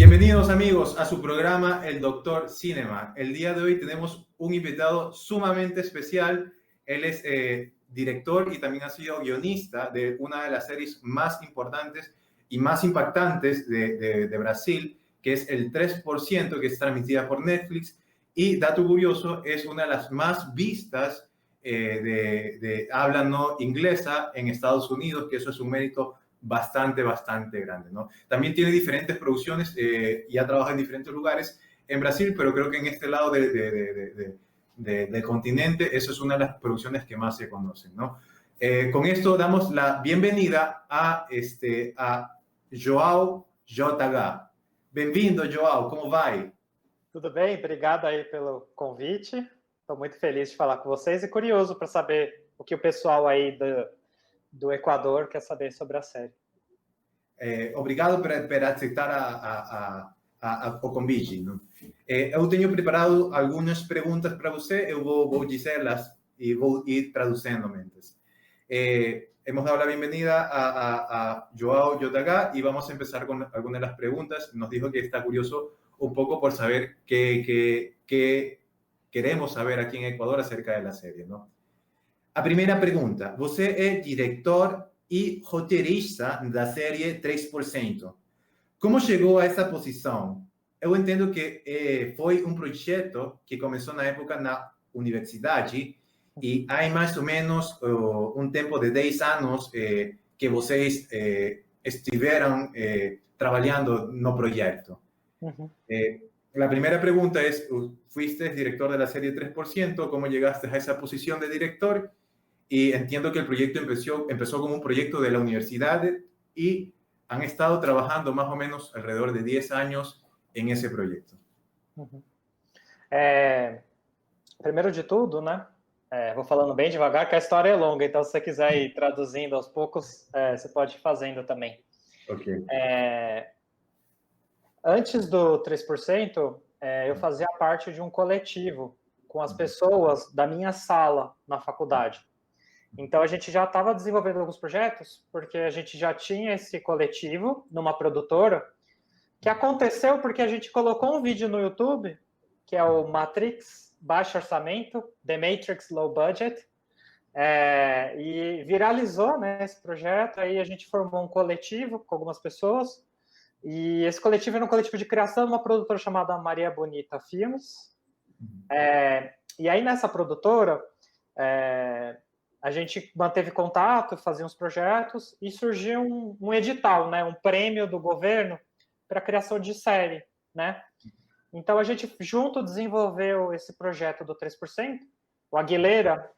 Bienvenidos amigos a su programa El Doctor Cinema. El día de hoy tenemos un invitado sumamente especial. Él es director y también ha sido guionista de una de las series más importantes y más impactantes de Brasil, que es el 3%, que es transmitida por Netflix. Y, dato curioso, es una de las más vistas de habla no inglesa en Estados Unidos, que eso es un mérito bastante grande, ¿no? También tiene diferentes producciones y ha trabajado en diferentes lugares en Brasil, pero creo que en este lado del continente, eso es una de las producciones que más se conocen, ¿no? Con esto damos la bienvenida a João JH. Bem-vindo, João, como vai? Tudo bem? Obrigado aí pelo convite. Estou muito feliz de falar com vocês e curioso para saber o que o pessoal aí do Equador quer saber sobre a série. Obrigado por aceitar o convite. Não? Eu tenho preparado algumas perguntas para você, eu vou dizê-las e vou ir traduzindo mentes. Hemos dado la bienvenida a João JH y vamos a empezar con algunas de las preguntas. Nos dijo que está curioso un poco por saber qué queremos saber aquí en Ecuador acerca de la serie, ¿no? A primeira pergunta, você é diretor e roteirista da série 3%. Como chegou a essa posição? Eu entendo que foi um projeto que começou na época na universidade e há mais ou menos um tempo de 10 anos que vocês estiveram trabalhando no projeto. La primera pregunta es, fuiste director de la serie 3%, ¿cómo llegaste a esa posición de director? Y entiendo que el proyecto empezó como un proyecto de la universidad y han estado trabajando más o menos alrededor de 10 años en esse projeto. Primeiro de tudo, né? Vou falando bem devagar, que a história é longa, então se você quiser ir traduzindo aos poucos, você pode ir fazendo também. Ok. Antes do 3%, eu fazia parte de um coletivo com as pessoas da minha sala na faculdade. Então, a gente já estava desenvolvendo alguns projetos, porque a gente já tinha esse coletivo numa produtora, que aconteceu porque a gente colocou um vídeo no YouTube, que é o Matrix Baixo Orçamento, The Matrix Low Budget, e viralizou, né, esse projeto. Aí a gente formou um coletivo com algumas pessoas, e esse coletivo era um coletivo de criação de uma produtora chamada Maria Bonita Filmes. E aí, nessa produtora, a gente manteve contato, fazia uns projetos, e surgiu um edital, né, um prêmio do governo para a criação de série, né? Então, a gente junto desenvolveu esse projeto do 3%. O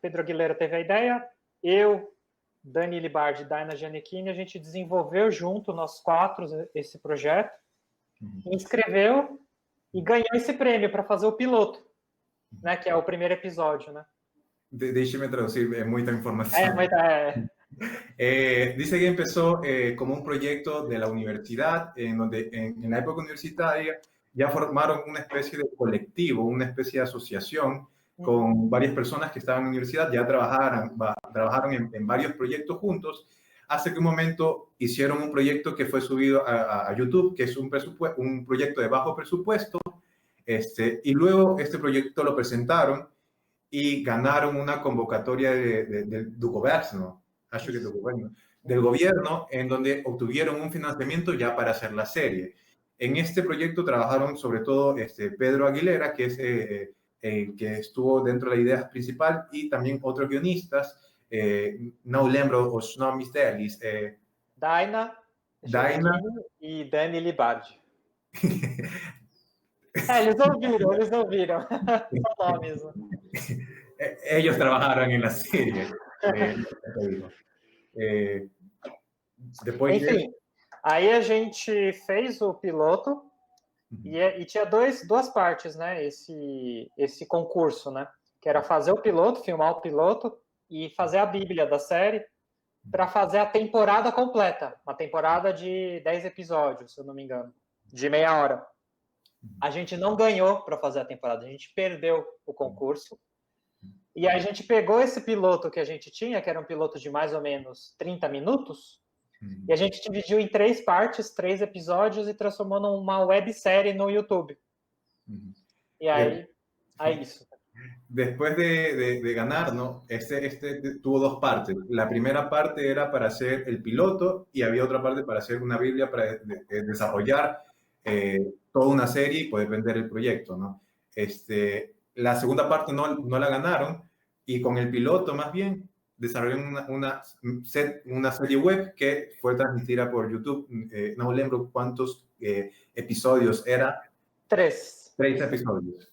Pedro Aguilera teve a ideia, eu, Dani Libardi e Daina Gianecchini, a gente desenvolveu junto, nós quatro, esse projeto, inscreveu e ganhou esse prêmio para fazer o piloto, né, que é o primeiro episódio, né? Déjeme traducir, es mucha información. Dice que empezó como un proyecto de la universidad, en donde en la época universitaria ya formaron una especie de colectivo, una especie de asociación con varias personas que estaban en la universidad, ya trabajaron en varios proyectos juntos, hasta que un momento hicieron un proyecto que fue subido a YouTube, que es un proyecto de bajo presupuesto, y luego este proyecto lo presentaron y ganaron una convocatoria del gobierno, del gobierno, en donde obtuvieron un financiamiento ya para hacer la serie. En este proyecto trabajaron sobre todo Pedro Aguilera, que es que estuvo dentro de la idea principal, y también otros guionistas, no lembro os nomes deles. Daina e Dani Libardi. Eles ouviram. São nomes. Ellos trabajaron en la serie. Depois Enfim, aí a gente fez o piloto e tinha duas partes, né? Esse concurso, né? Que era fazer o piloto, filmar o piloto e fazer a bíblia da série para fazer a temporada completa. Uma temporada de 10 episódios, se eu não me engano, de meia hora. A gente não ganhou para fazer a temporada, a gente perdeu o concurso. E aí a gente pegou esse piloto que a gente tinha, que era um piloto de mais ou menos 30 minutos, E a gente dividiu em 3 partes, 3 episódios e transformou numa websérie no YouTube. Y ahí isso. Después de ganar, ¿no? Este tuvo dos partes. La primera parte era para hacer el piloto y había otra parte para hacer una Biblia para desarrollar toda una serie y poder vender el proyecto, ¿no? La segunda parte no la ganaron y con el piloto más bien desarrollaron una serie web que fue transmitida por YouTube. No lembro cuántos episodios era. 3. 3 episódios.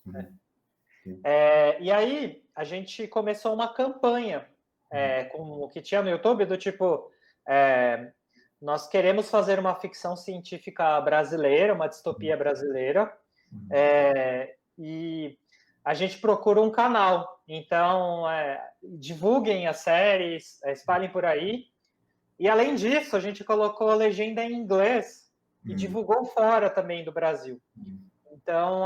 E aí a gente começou uma campanha com o que tinha no YouTube do tipo nós queremos fazer uma ficção científica brasileira, uma distopia brasileira, e a gente procura um canal. Então divulguem as séries, espalhem por aí. E além disso a gente colocou a legenda em inglês e divulgou fora também do Brasil. Então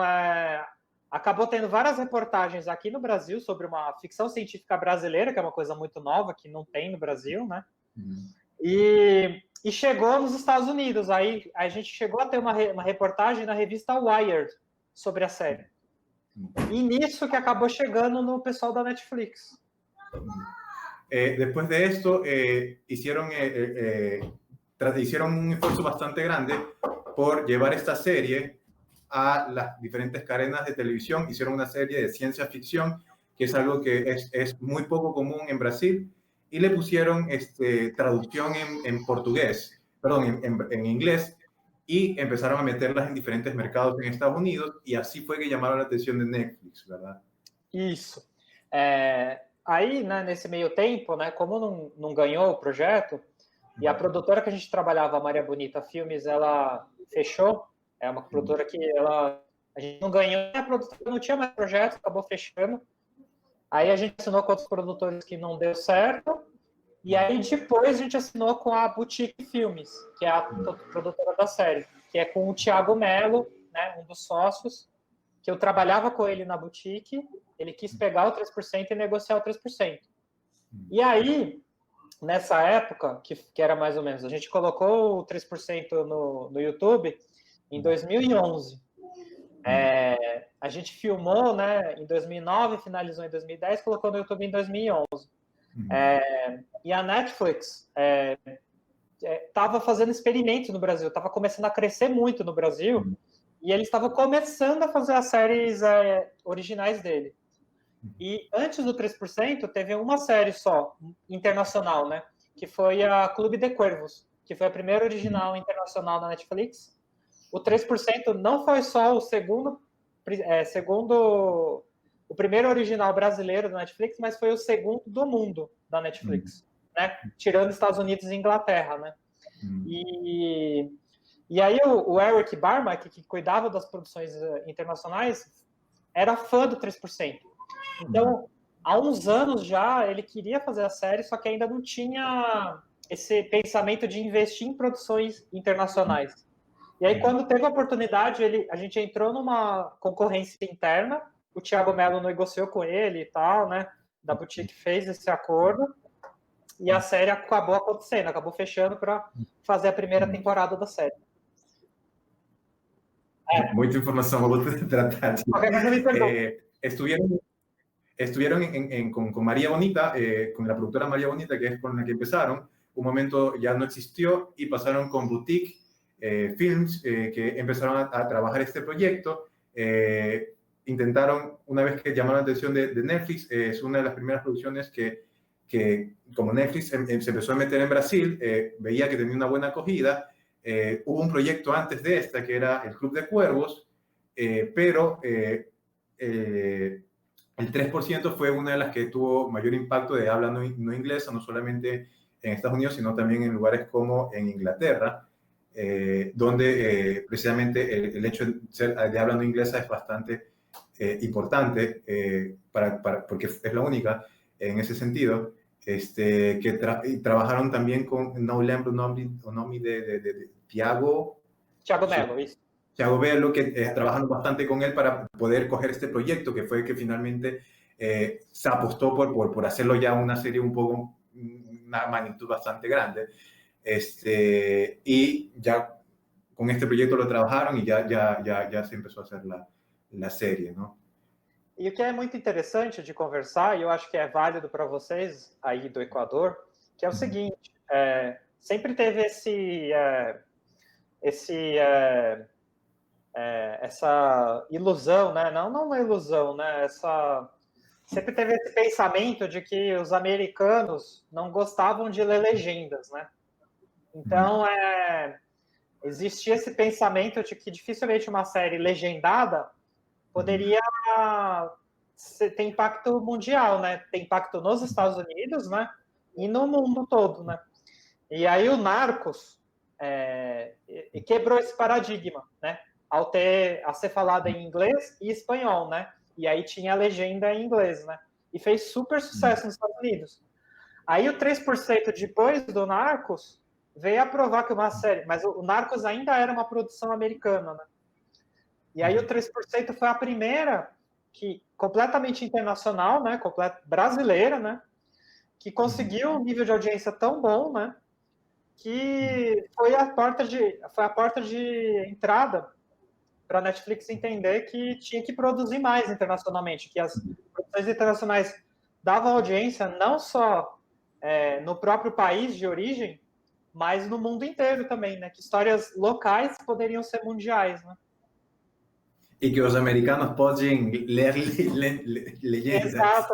acabou tendo várias reportagens aqui no Brasil sobre uma ficção científica brasileira, que é uma coisa muito nova, que não tem no Brasil, né? E chegou nos Estados Unidos. Aí a gente chegou a ter uma reportagem na revista Wired sobre a série. E nisso que acabou chegando no pessoal da Netflix. Después de esto, hicieron un esfuerzo bastante grande por llevar esta serie a las diferentes cadenas de televisión. Hicieron una serie de ciencia ficción, que es algo que es muy poco común en Brasil, y le pusieron traducción en portugués, perdón, en inglés, y empezaron a meterlas en diferentes mercados en Estados Unidos, y así fue que llamaron la atención de Netflix, ¿verdad? Isso. Aí, né, nesse meio tempo, né, como não ganhou o projeto, e a produtora que a gente trabalhava, a Maria Bonita Filmes, ela fechou. É uma produtora que a gente não ganhou, a produtora não tinha mais projeto, acabou fechando. Aí a gente assinou com outros produtores que não deu certo. E aí depois a gente assinou com a Boutique Filmes, que é a produtora da série, que é com o Thiago Mello, né, um dos sócios, que eu trabalhava com ele na Boutique. Ele quis pegar o 3% e negociar o 3%. E aí, nessa época, que era mais ou menos, a gente colocou o 3% no YouTube em 2011. A gente filmou, né, em 2009, finalizou em 2010, colocou no YouTube em 2011. E a Netflix estava fazendo experimentos no Brasil, estava começando a crescer muito no Brasil, e eles estavam começando a fazer as séries originais dele. E antes do 3%, teve uma série só, internacional, né, que foi a Clube de Cuervos, que foi a primeira original internacional da Netflix. O 3% não foi só o primeiro original brasileiro da Netflix, mas foi o segundo do mundo da Netflix, né? Tirando Estados Unidos e Inglaterra, né? E aí o Eric Barmack, que cuidava das produções internacionais, era fã do 3%. Então, há uns anos já, ele queria fazer a série, só que ainda não tinha esse pensamento de investir em produções internacionais. E aí, quando teve a oportunidade, a gente entrou numa concorrência interna, o Thiago Mello negociou com ele e tal, né? Da Boutique fez esse acordo, e a série acabou acontecendo, acabou fechando para fazer a primeira temporada da série. Mucha información, vamos a tratar. Estuvieron con María Bonita, con la productora María Bonita, que es con la que empezaron. Un momento ya no existió y pasaron con Boutique Films, que empezaron a trabajar este proyecto. Intentaron, una vez que llamaron la atención de Netflix, es una de las primeras producciones que como Netflix se empezó a meter en Brasil, veía que tenía una buena acogida. Hubo un proyecto antes de esta, que era el Club de Cuervos, pero el 3% fue una de las que tuvo mayor impacto de habla no inglesa, no solamente en Estados Unidos, sino también en lugares como en Inglaterra, donde precisamente el hecho de ser de habla no inglesa es bastante importante, porque es la única en ese sentido, que trabajaron también con No Lembro Nomi de Thiago Mello, isso. Thiago Mello, que trabajaron bastante con él para poder coger este proyecto, que fue que finalmente se apostó por hacerlo ya una serie una magnitud bastante grande. Y ya con este proyecto lo trabajaron y ya se empezó a hacer la serie, ¿no? E o que é muito interessante de conversar, e eu acho que é válido para vocês aí do Equador, que é o seguinte, sempre teve essa ilusão, né? Não uma ilusão, né? Sempre teve esse pensamento de que os americanos não gostavam de ler legendas, né? Então, existia esse pensamento de que dificilmente uma série legendada poderia ter impacto mundial, né? Ter impacto nos Estados Unidos, né? E no mundo todo, né? E aí o Narcos quebrou esse paradigma, né? A ser falado em inglês e espanhol, né? E aí tinha a legenda em inglês, né? E fez super sucesso nos Estados Unidos. Aí o 3% depois do Narcos veio a provar que uma série... Mas o Narcos ainda era uma produção americana, né? E aí o 3% foi a primeira completamente internacional, né? Brasileira, né? Que conseguiu um nível de audiência tão bom, né? Que foi a porta de entrada para a Netflix entender que tinha que produzir mais internacionalmente, que as produções internacionais davam audiência não só no próprio país de origem, mas no mundo inteiro também, né? Que histórias locais poderiam ser mundiais, né? Y que los americanos pueden leer leyendas. Exato,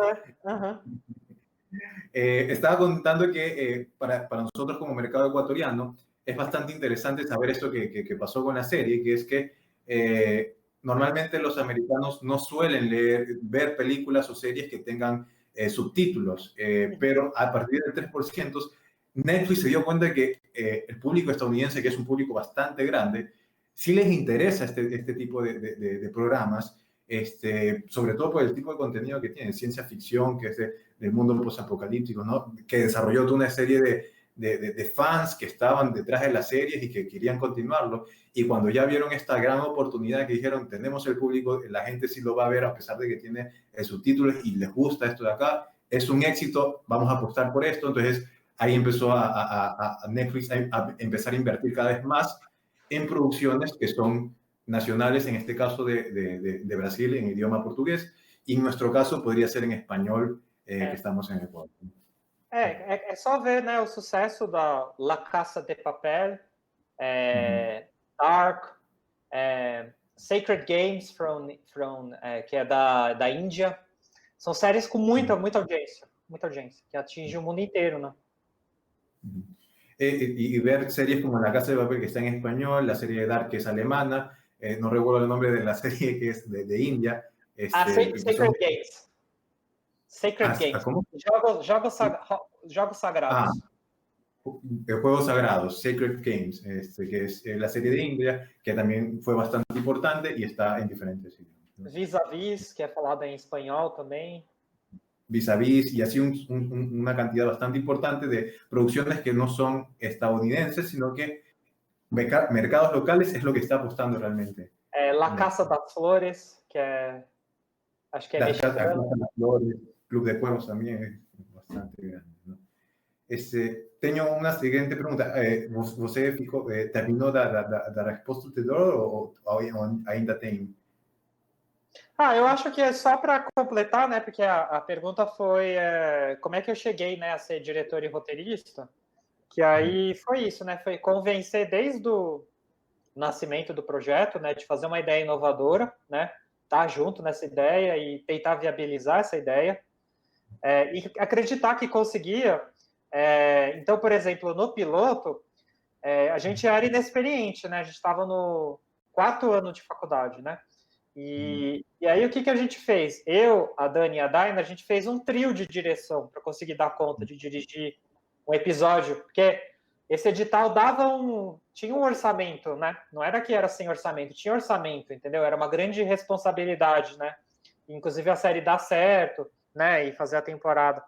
Estaba contando que para nosotros como mercado ecuatoriano es bastante interesante saber esto que pasó con la serie, que es que normalmente los americanos no suelen ver películas o series que tengan subtítulos, pero a partir del 3%, Netflix se dio cuenta de que el público estadounidense, que es un público bastante grande, sí les interesa este tipo de programas, sobre todo por el tipo de contenido que tiene, ciencia ficción, que es del mundo posapocalíptico, ¿no? Que desarrolló toda una serie de fans que estaban detrás de las series y que querían continuarlo. Y cuando ya vieron esta gran oportunidad que dijeron, tenemos el público, la gente sí lo va a ver a pesar de que tiene subtítulos y les gusta esto de acá, es un éxito, vamos a apostar por esto. Entonces ahí empezó a Netflix a empezar a invertir cada vez más en producciones que son nacionales, en este caso de Brasil, en idioma portugués, y en nuestro caso podría ser en español, que estamos en Ecuador. É só ver, né, o sucesso da La Casa de Papel, Dark, Sacred Games, que é da Índia. São séries com muita audiência, que atinge o mundo inteiro, né? Y ver series como La Casa de Papel, que está en español, la serie de Dark, que es alemana, no recuerdo el nombre de la serie, que es de India. Sacred Games. Sacred Games. ¿Cómo? Jogos Sagrados. Juegos Sagrados, Sacred Games, que es la serie de India, que también fue bastante importante y está en diferentes idiomas. Vis-a-Vis, que é falada em espanhol também. Vis-a-Vis, y así una cantidad bastante importante de producciones que no son estadounidenses, sino que mercados locales es lo que está apostando realmente. La Casa das Flores, que acho que é mexicano. La Casa das Flores, Club de Cuervos también es bastante grande, ¿no? Tenho uma seguinte pergunta. Você terminou da resposta anterior ou ainda tem? Eu acho que é só para completar, né? Porque a pergunta foi como é que eu cheguei, né, a ser diretor e roteirista. Que aí foi isso, né? Foi convencer desde o nascimento do projeto, né? De fazer uma ideia inovadora, né? Estar junto nessa ideia e tentar viabilizar essa ideia. E acreditar que conseguia. Então, por exemplo, no piloto, a gente era inexperiente, né? A gente estava no 4º ano de faculdade, né? E aí o que a gente fez? Eu, a Dani e a Daina, a gente fez um trio de direção para conseguir dar conta de dirigir um episódio, porque esse edital tinha um orçamento, né? Não era que era sem orçamento, tinha orçamento, entendeu? Era uma grande responsabilidade, né? Inclusive a série dar certo, né? E fazer a temporada.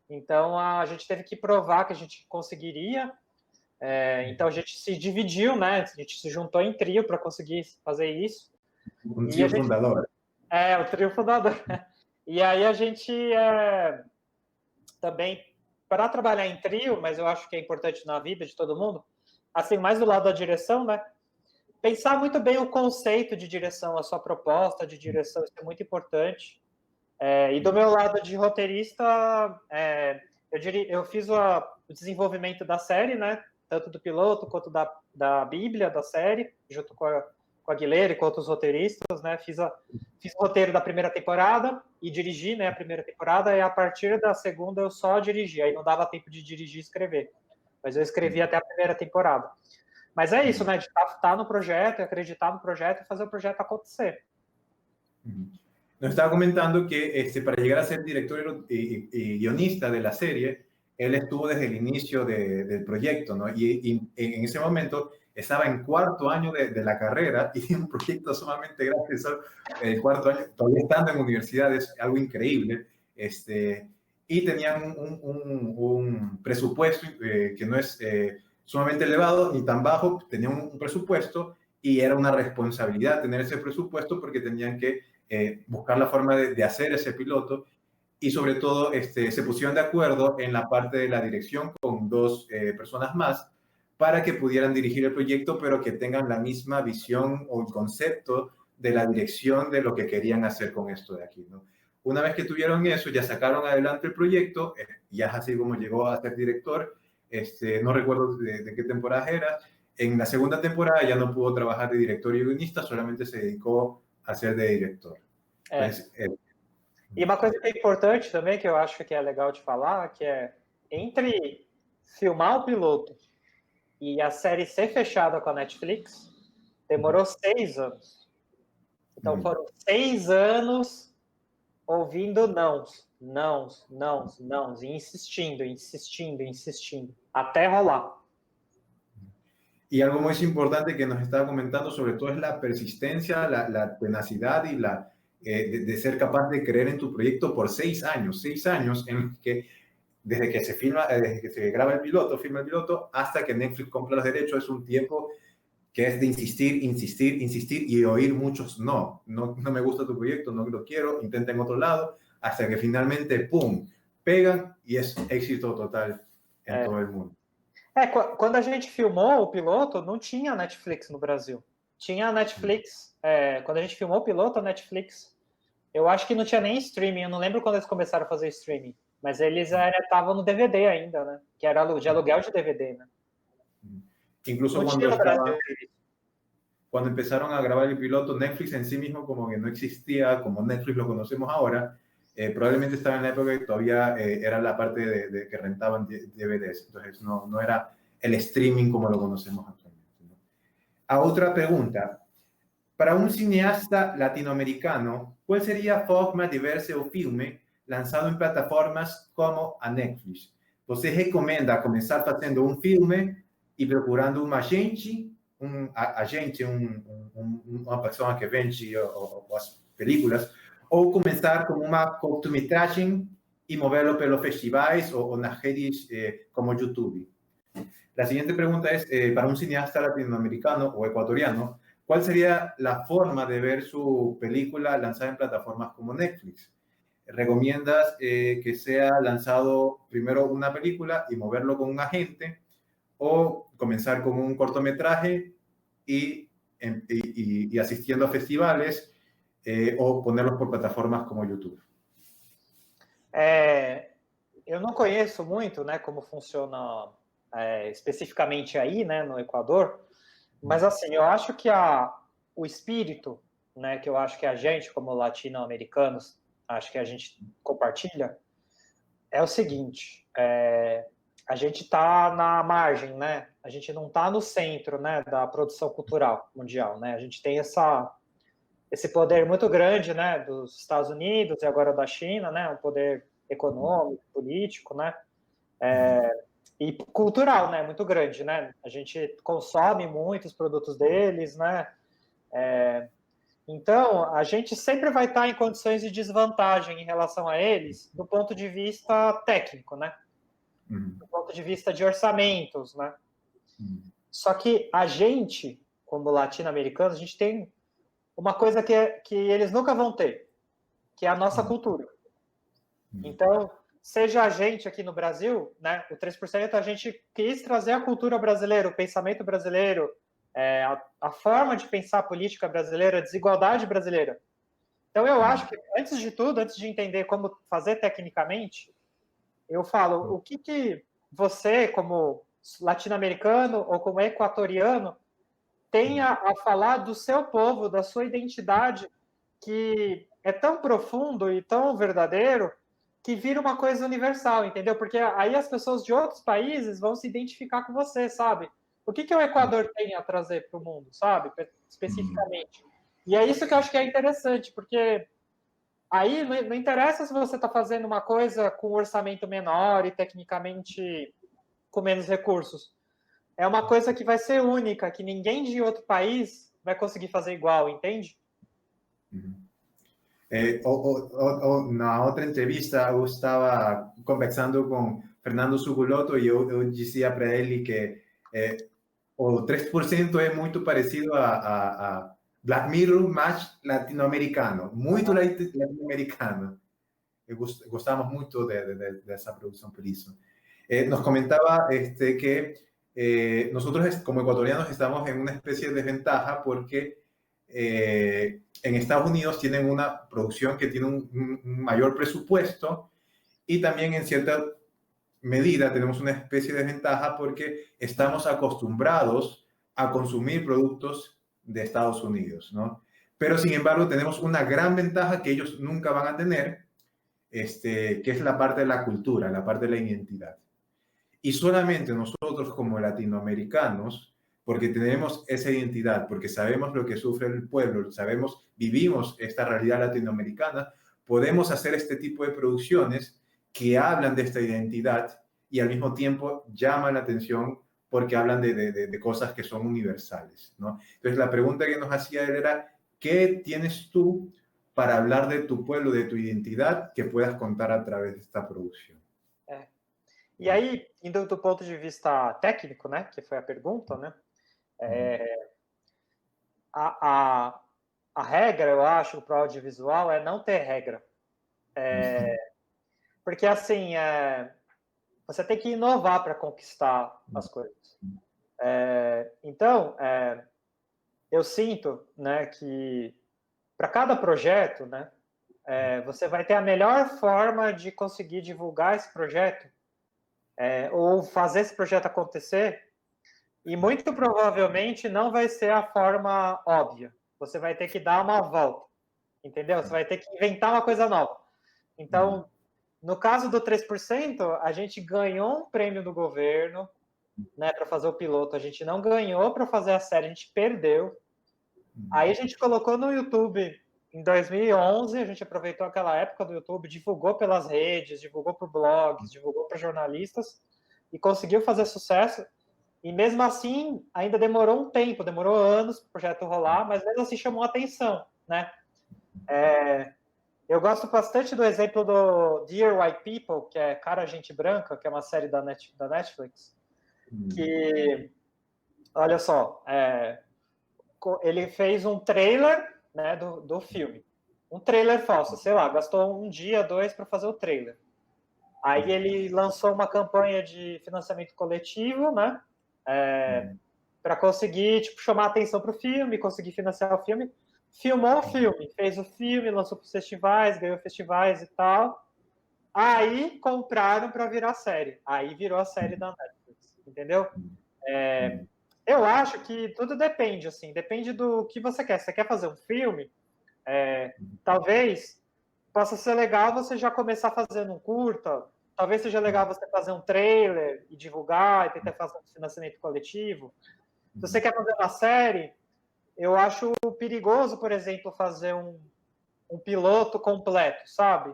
Então a gente teve que provar que a gente conseguiria. Então a gente se dividiu, né? A gente se juntou em trio para conseguir fazer isso. Um trio fundador. O trio fundador. E aí a gente também para trabalhar em trio, mas eu acho que é importante na vida de todo mundo, assim, mais do lado da direção, né? Pensar muito bem o conceito de direção, a sua proposta de direção, isso é muito importante. E do meu lado de roteirista, eu fiz o desenvolvimento da série, né? Tanto do piloto quanto da Bíblia da série, junto com a Guilherme e com outros roteiristas, né? Fiz o roteiro da primeira temporada e dirigi, né, a primeira temporada, e a partir da segunda eu só dirigi, aí não dava tempo de dirigir e escrever, mas eu escrevi até a primeira temporada. Mas é isso, né, de estar no projeto, acreditar no projeto e fazer o projeto acontecer. Nos estaba comentando que para llegar a ser director y guionista de la serie, él estuvo desde el inicio del proyecto, ¿no? Y en ese momento estaba en cuarto año de la carrera y un proyecto sumamente grande, el cuarto año, todavía estando en universidad, es algo increíble. Y tenían un presupuesto que no es sumamente elevado ni tan bajo, tenían un presupuesto y era una responsabilidad tener ese presupuesto porque tenían que buscar la forma de hacer ese piloto y sobre todo se pusieron de acuerdo en la parte de la dirección con dos personas más para que pudieran dirigir el proyecto, pero que tengan la misma visión o el concepto de la dirección de lo que querían hacer con esto de aquí, ¿no? Una vez que tuvieron eso, ya sacaron adelante el proyecto, ya es así como llegó a ser director, no recuerdo de qué temporada era. En la segunda temporada ya no pudo trabajar de director y guionista, solamente se dedicou a ser de diretor. Mas, E uma coisa que é importante também, que eu acho que é legal de falar, que é entre filmar o piloto e a série ser fechada com a Netflix, demorou 6 anos. Então foram 6 anos ouvindo nãos, e insistindo, até rolar. Y algo muy importante que nos estaba comentando sobre todo es la persistencia, la tenacidad y de ser capaz de creer en tu proyecto por 6 años en los que desde que se graba el piloto, firma el piloto, hasta que Netflix compra los derechos, es un tiempo que es de insistir y oír muchos no me gusta tu proyecto, no lo quiero, intenta en otro lado, hasta que finalmente, ¡pum!, pegan y es éxito total en todo el mundo. Quando a gente filmou o piloto, não tinha Netflix no Brasil. Tinha a Netflix, quando a gente filmou o piloto, a Netflix, eu acho que não tinha nem streaming, eu não lembro quando eles começaram a fazer streaming, mas eles estavam no DVD ainda, né? Que era de aluguel de DVD, né? Incluso cuando empezaron a grabar el piloto, Netflix en sí mismo como que no existía, como Netflix lo conocemos ahora, probablemente estaba en la época que todavía era la parte de que rentaban DVDs, entonces no era el streaming como lo conocemos actualmente, ¿no? A otra pregunta, para un cineasta latinoamericano, ¿cuál sería a forma de verse o filme lanzado en plataformas como a Netflix? Você recomenda começar fazendo um filme e procurando um agente, uma pessoa que vende as películas, ou começar com uma cortometragem y moverlo por los festivales o nas redes como YouTube? La siguiente pregunta es, para un cineasta latinoamericano o ecuatoriano, ¿cuál sería la forma de ver su película lanzada en plataformas como Netflix? ¿Recomiendas que sea lanzado primero una película y moverlo con un agente, o comenzar con un cortometraje y asistiendo a festivales, o ponerlos por plataformas como YouTube? Eu não conheço muito, né, como funciona especificamente aí, né, no Equador, mas assim, eu acho que o espírito, né, que eu acho que a gente, como latino-americanos, acho que a gente compartilha, é o seguinte, a gente está na margem, né, a gente não está no centro, né, da produção cultural mundial, né, a gente tem esse poder muito grande, né, dos Estados Unidos e agora da China, né, um poder econômico, político, né, e cultural, né, muito grande, né, a gente consome muitos produtos deles, né, então a gente sempre vai estar em condições de desvantagem em relação a eles do ponto de vista técnico, né, do ponto de vista de orçamentos, né, só que a gente, como latino-americanos, a gente tem uma coisa que eles nunca vão ter, que é a nossa cultura. Então, seja a gente aqui no Brasil, né, o 3%, a gente quis trazer a cultura brasileira, o pensamento brasileiro, a forma de pensar a política brasileira, a desigualdade brasileira. Então, eu acho que, antes de tudo, antes de entender como fazer tecnicamente, eu falo, o que você, como latino-americano ou como equatoriano, tem a falar do seu povo, da sua identidade, que é tão profundo e tão verdadeiro que vira uma coisa universal, entendeu? Porque aí as pessoas de outros países vão se identificar com você, sabe? O que o Equador tem a trazer para o mundo, sabe? Especificamente. E é isso que eu acho que é interessante, porque aí não interessa se você está fazendo uma coisa com orçamento menor e tecnicamente com menos recursos. É uma coisa que vai ser única, que ninguém de outro país vai conseguir fazer igual, entende? Na outra entrevista, eu estava conversando com Fernando Suguloto e eu dizia para ele que o 3% é muito parecido a Black Mirror, mais latino-americano, muito latino-americano. Gostamos muito dessa produção por isso. Nos comentaba que nosotros como ecuatorianos estamos en una especie de desventaja porque en Estados Unidos tienen una producción que tiene un mayor presupuesto y también en cierta medida tenemos una especie de desventaja porque estamos acostumbrados a consumir productos de Estados Unidos, ¿no? Pero sin embargo tenemos una gran ventaja que ellos nunca van a tener, que es la parte de la cultura, la parte de la identidad. Y solamente nosotros como latinoamericanos, porque tenemos esa identidad, porque sabemos lo que sufre el pueblo, vivimos esta realidad latinoamericana, podemos hacer este tipo de producciones que hablan de esta identidad y al mismo tiempo llaman la atención porque hablan de cosas que son universales, ¿no? Entonces la pregunta que nos hacía él era, ¿qué tienes tú para hablar de tu pueblo, de tu identidad, que puedas contar a través de esta producción? E aí, indo do ponto de vista técnico, né, que foi a pergunta, né, a regra, eu acho, para o audiovisual é não ter regra. Porque, assim, você tem que inovar para conquistar as coisas. Então, eu sinto, né, que para cada projeto, né, você vai ter a melhor forma de conseguir divulgar esse projeto ou fazer esse projeto acontecer, e muito provavelmente não vai ser a forma óbvia. Você vai ter que dar uma volta, entendeu? Você vai ter que inventar uma coisa nova. Então, no caso do 3%, a gente ganhou um prêmio do governo, né, para fazer o piloto. A gente não ganhou para fazer a série, a gente perdeu. Aí a gente colocou no YouTube em 2011, a gente aproveitou aquela época do YouTube, divulgou pelas redes, divulgou por blogs, divulgou para jornalistas e conseguiu fazer sucesso. E mesmo assim, ainda demorou um tempo, demorou anos para o projeto rolar, mas mesmo assim chamou atenção, né? Eu gosto bastante do exemplo do Dear White People, que é Cara Gente Branca, que é uma série da Netflix, que, olha só, ele fez um trailer, né, do filme. Um trailer falso, sei lá, gastou um dia, 2 para fazer o trailer. Aí ele lançou uma campanha de financiamento coletivo, né, para conseguir, tipo, chamar atenção para o filme, conseguir financiar o filme. Filmou o filme, fez o filme, lançou para os festivais, ganhou festivais e tal. Aí compraram para virar série. Aí virou a série da Netflix, entendeu? Eu acho que tudo depende, assim, depende do que você quer. Você quer fazer um filme? Talvez possa ser legal você já começar fazendo um curta, talvez seja legal você fazer um trailer e divulgar, e tentar fazer um financiamento coletivo. Se você quer fazer uma série, eu acho perigoso, por exemplo, fazer um piloto completo, sabe?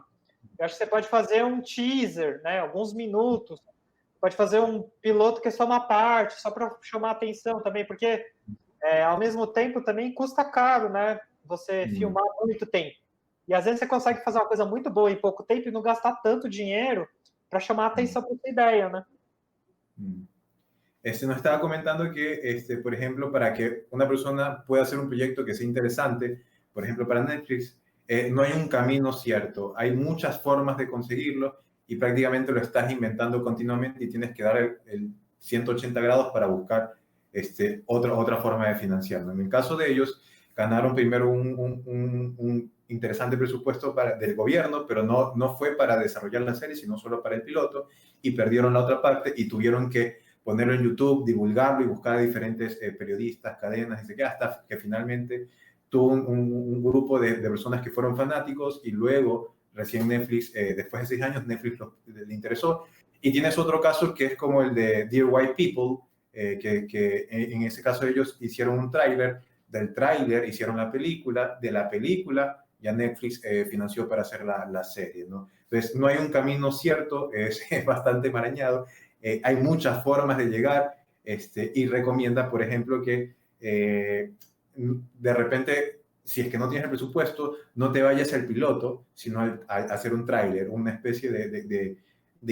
Eu acho que você pode fazer um teaser, né, alguns minutos, pode fazer um piloto que é só uma parte, só para chamar atenção também, porque ao mesmo tempo também custa caro, né, você filmar muito tempo. E às vezes você consegue fazer uma coisa muito boa em pouco tempo e não gastar tanto dinheiro para chamar atenção para essa ideia, né? Nos estaba comentando que, por ejemplo, para que una persona pueda hacer un proyecto que sea interesante, por ejemplo, para Netflix, no hay un camino cierto. Hay muchas formas de conseguirlo y prácticamente lo estás inventando continuamente y tienes que dar el 180 grados para buscar otra forma de financiarlo. En el caso de ellos, ganaron primero un interesante presupuesto del gobierno, pero no fue para desarrollar la serie, sino solo para el piloto, y perdieron la otra parte y tuvieron que ponerlo en YouTube, divulgarlo y buscar a diferentes periodistas, cadenas, y se queda hasta que finalmente tuvo un grupo de personas que fueron fanáticos y luego recién Netflix, después de 6 años, Netflix le interesó. Y tienes otro caso que es como el de Dear White People, que en ese caso ellos hicieron un tráiler, del tráiler hicieron la película, de la película ya Netflix financió para hacer la serie, ¿no? Entonces, no hay un camino cierto, es bastante marañado, hay muchas formas de llegar, y recomienda, por ejemplo, que de repente, si es que no tienes el presupuesto, no te vayas al piloto, sino a hacer un tráiler, una especie de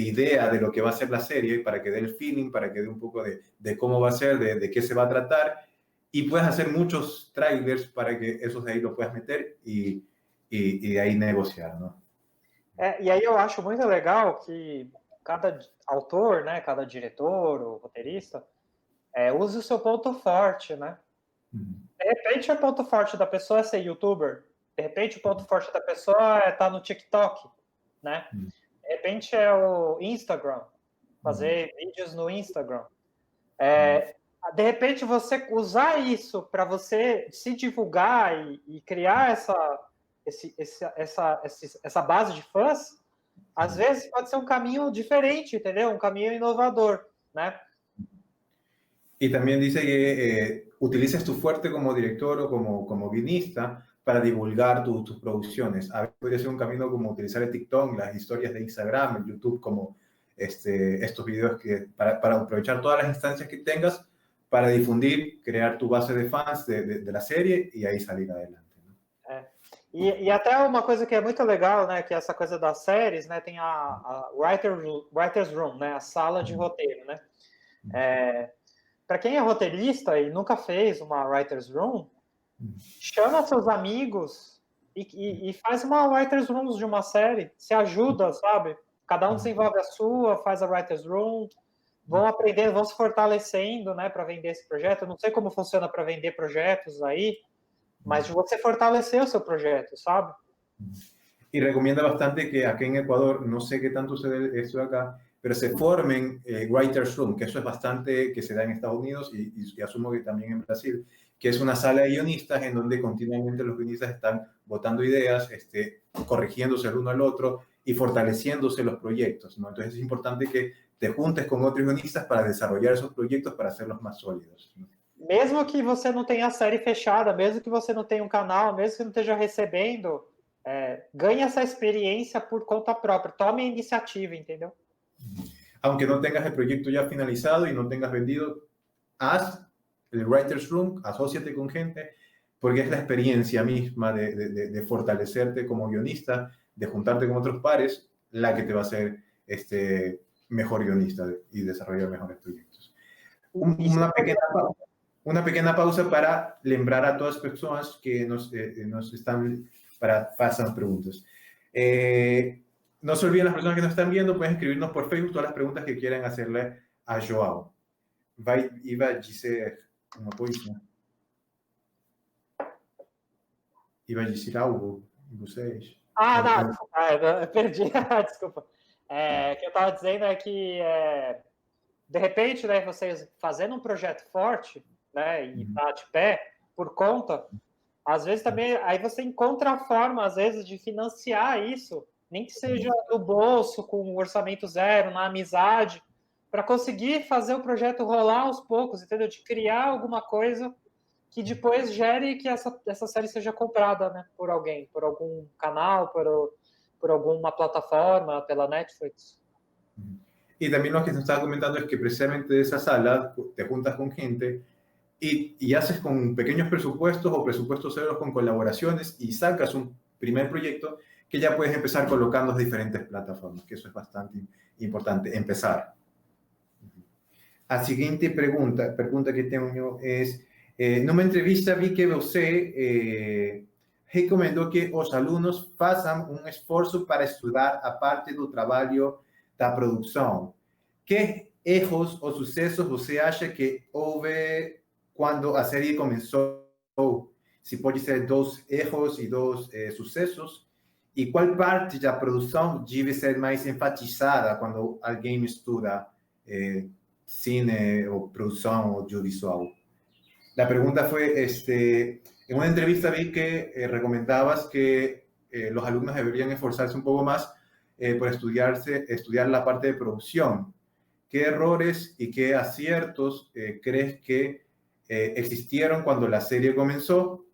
idea de lo que va a ser la serie, para que dé el feeling, para que dé un poco de cómo va a ser, de qué se va a tratar, y puedes hacer muchos trailers para que esos de ahí lo puedas meter y de ahí negociar, ¿no? E aí eu acho muito legal que cada autor, né, cada diretor ou roteirista, use o seu ponto forte, né? De repente, o ponto forte da pessoa é ser youtuber. De repente, o ponto forte da pessoa é estar no TikTok, né? De repente, é o Instagram. Fazer vídeos no Instagram. De repente, você usar isso para você se divulgar e criar essa base de fãs, às vezes pode ser um caminho diferente, entendeu? Um caminho inovador, né? Y también dice que utilices tu fuerte como director o como guionista para divulgar tus producciones. A veces podría ser un camino como utilizar el TikTok, las historias de Instagram, el YouTube, como estos videos para aprovechar todas las instancias que tengas para difundir, crear tu base de fans de la serie y ahí salir adelante, ¿no? E até uma coisa que é muito legal, né, que é essa coisa das séries, né, tem a Writer's Room, né, a sala de roteiro, né? Para quem é roteirista e nunca fez uma Writer's Room, chama seus amigos e faz uma Writer's Room de uma série, se ajuda, sabe? Cada um desenvolve a sua, faz a Writer's Room, vão aprendendo, vão se fortalecendo, né, para vender esse projeto. Eu não sei como funciona para vender projetos aí, mas de você fortalecer o seu projeto, sabe? Y recomienda bastante que aquí en Ecuador, no sé qué tanto se ve esto acá, pero se formen Writers Room, que eso es bastante que se da en Estados Unidos y asumo que también en Brasil, que es una sala de guionistas en donde continuamente los guionistas están botando ideas, corrigiéndose el uno al otro y fortaleciéndose los proyectos, ¿no? Entonces es importante que te juntes con otros guionistas para desarrollar esos proyectos para hacerlos más sólidos, ¿no? Mesmo que você não tenha a série fechada, mesmo que você não tenha um canal, mesmo que não esteja recebendo, ganhe essa experiência por conta própria. Tome a iniciativa, entendeu? Aunque no tengas el proyecto ya finalizado y no tengas vendido, haz el Writer's Room, asóciate con gente, porque es la experiencia misma de fortalecerte como guionista, de juntarte con otros pares, la que te va a hacer mejor guionista y desarrollar mejores proyectos. Una pequeña pausa para lembrar a todas las personas que nos están para hacer preguntas. No se olviden, las personas que nos están viendo pueden escribirnos por Facebook todas las preguntas que quieran hacerle a Joao. Iba a dizer uma coisa. Iba a dizer algo em vocês. Não, eu perdi, desculpa. O que eu estava dizendo é que, de repente, né, vocês fazendo um projeto forte, né, e tá de pé, por conta, às vezes também, aí você encontra a forma, às vezes, de financiar isso, nem que seja no bolso, com um orçamento zero, na amizade, para conseguir fazer o projeto rolar aos poucos, entendeu? De criar alguma coisa que depois gere que essa série seja comprada, né, por alguém, por algum canal, por alguma plataforma, pela Netflix. Y también lo que nos estaba comentando es que precisamente de esa sala te juntas con gente y haces con pequeños presupuestos o presupuestos ceros con colaboraciones y sacas un primer proyecto que ya puedes empezar colocando en diferentes plataformas, que eso es bastante importante, empezar. A seguinte pergunta que tenho é, numa entrevista vi que você recomendou que os alunos façam um esforço para estudar a parte do trabalho da produção, que erros ou sucessos você acha que houve quando a série começou? Se pode ser 2 erros e 2 sucessos? E qual parte da produção deve ser mais enfatizada quando alguém estuda cine ou produção audiovisual? La pregunta fue, en una entrevista vi que recomendabas que los alumnos deberían esforzarse un poco más por estudiar la parte de producción. ¿Qué errores y qué aciertos crees que existieron cuando la serie comenzó?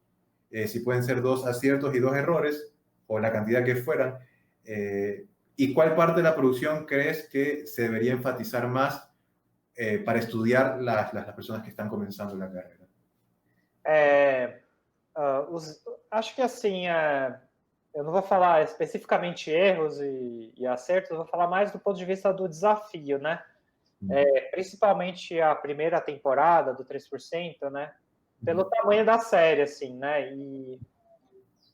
Si pueden ser 2 aciertos y 2 errores, o la cantidad que fueran. ¿Y cuál parte de la producción crees que se debería enfatizar más para estudiar las personas que están comenzando la carrera? Acho que assim, eu não vou falar especificamente erros e acertos, eu vou falar mais do ponto de vista do desafio, né? Principalmente a primeira temporada do 3%, né? Pelo tamanho da série, assim, né?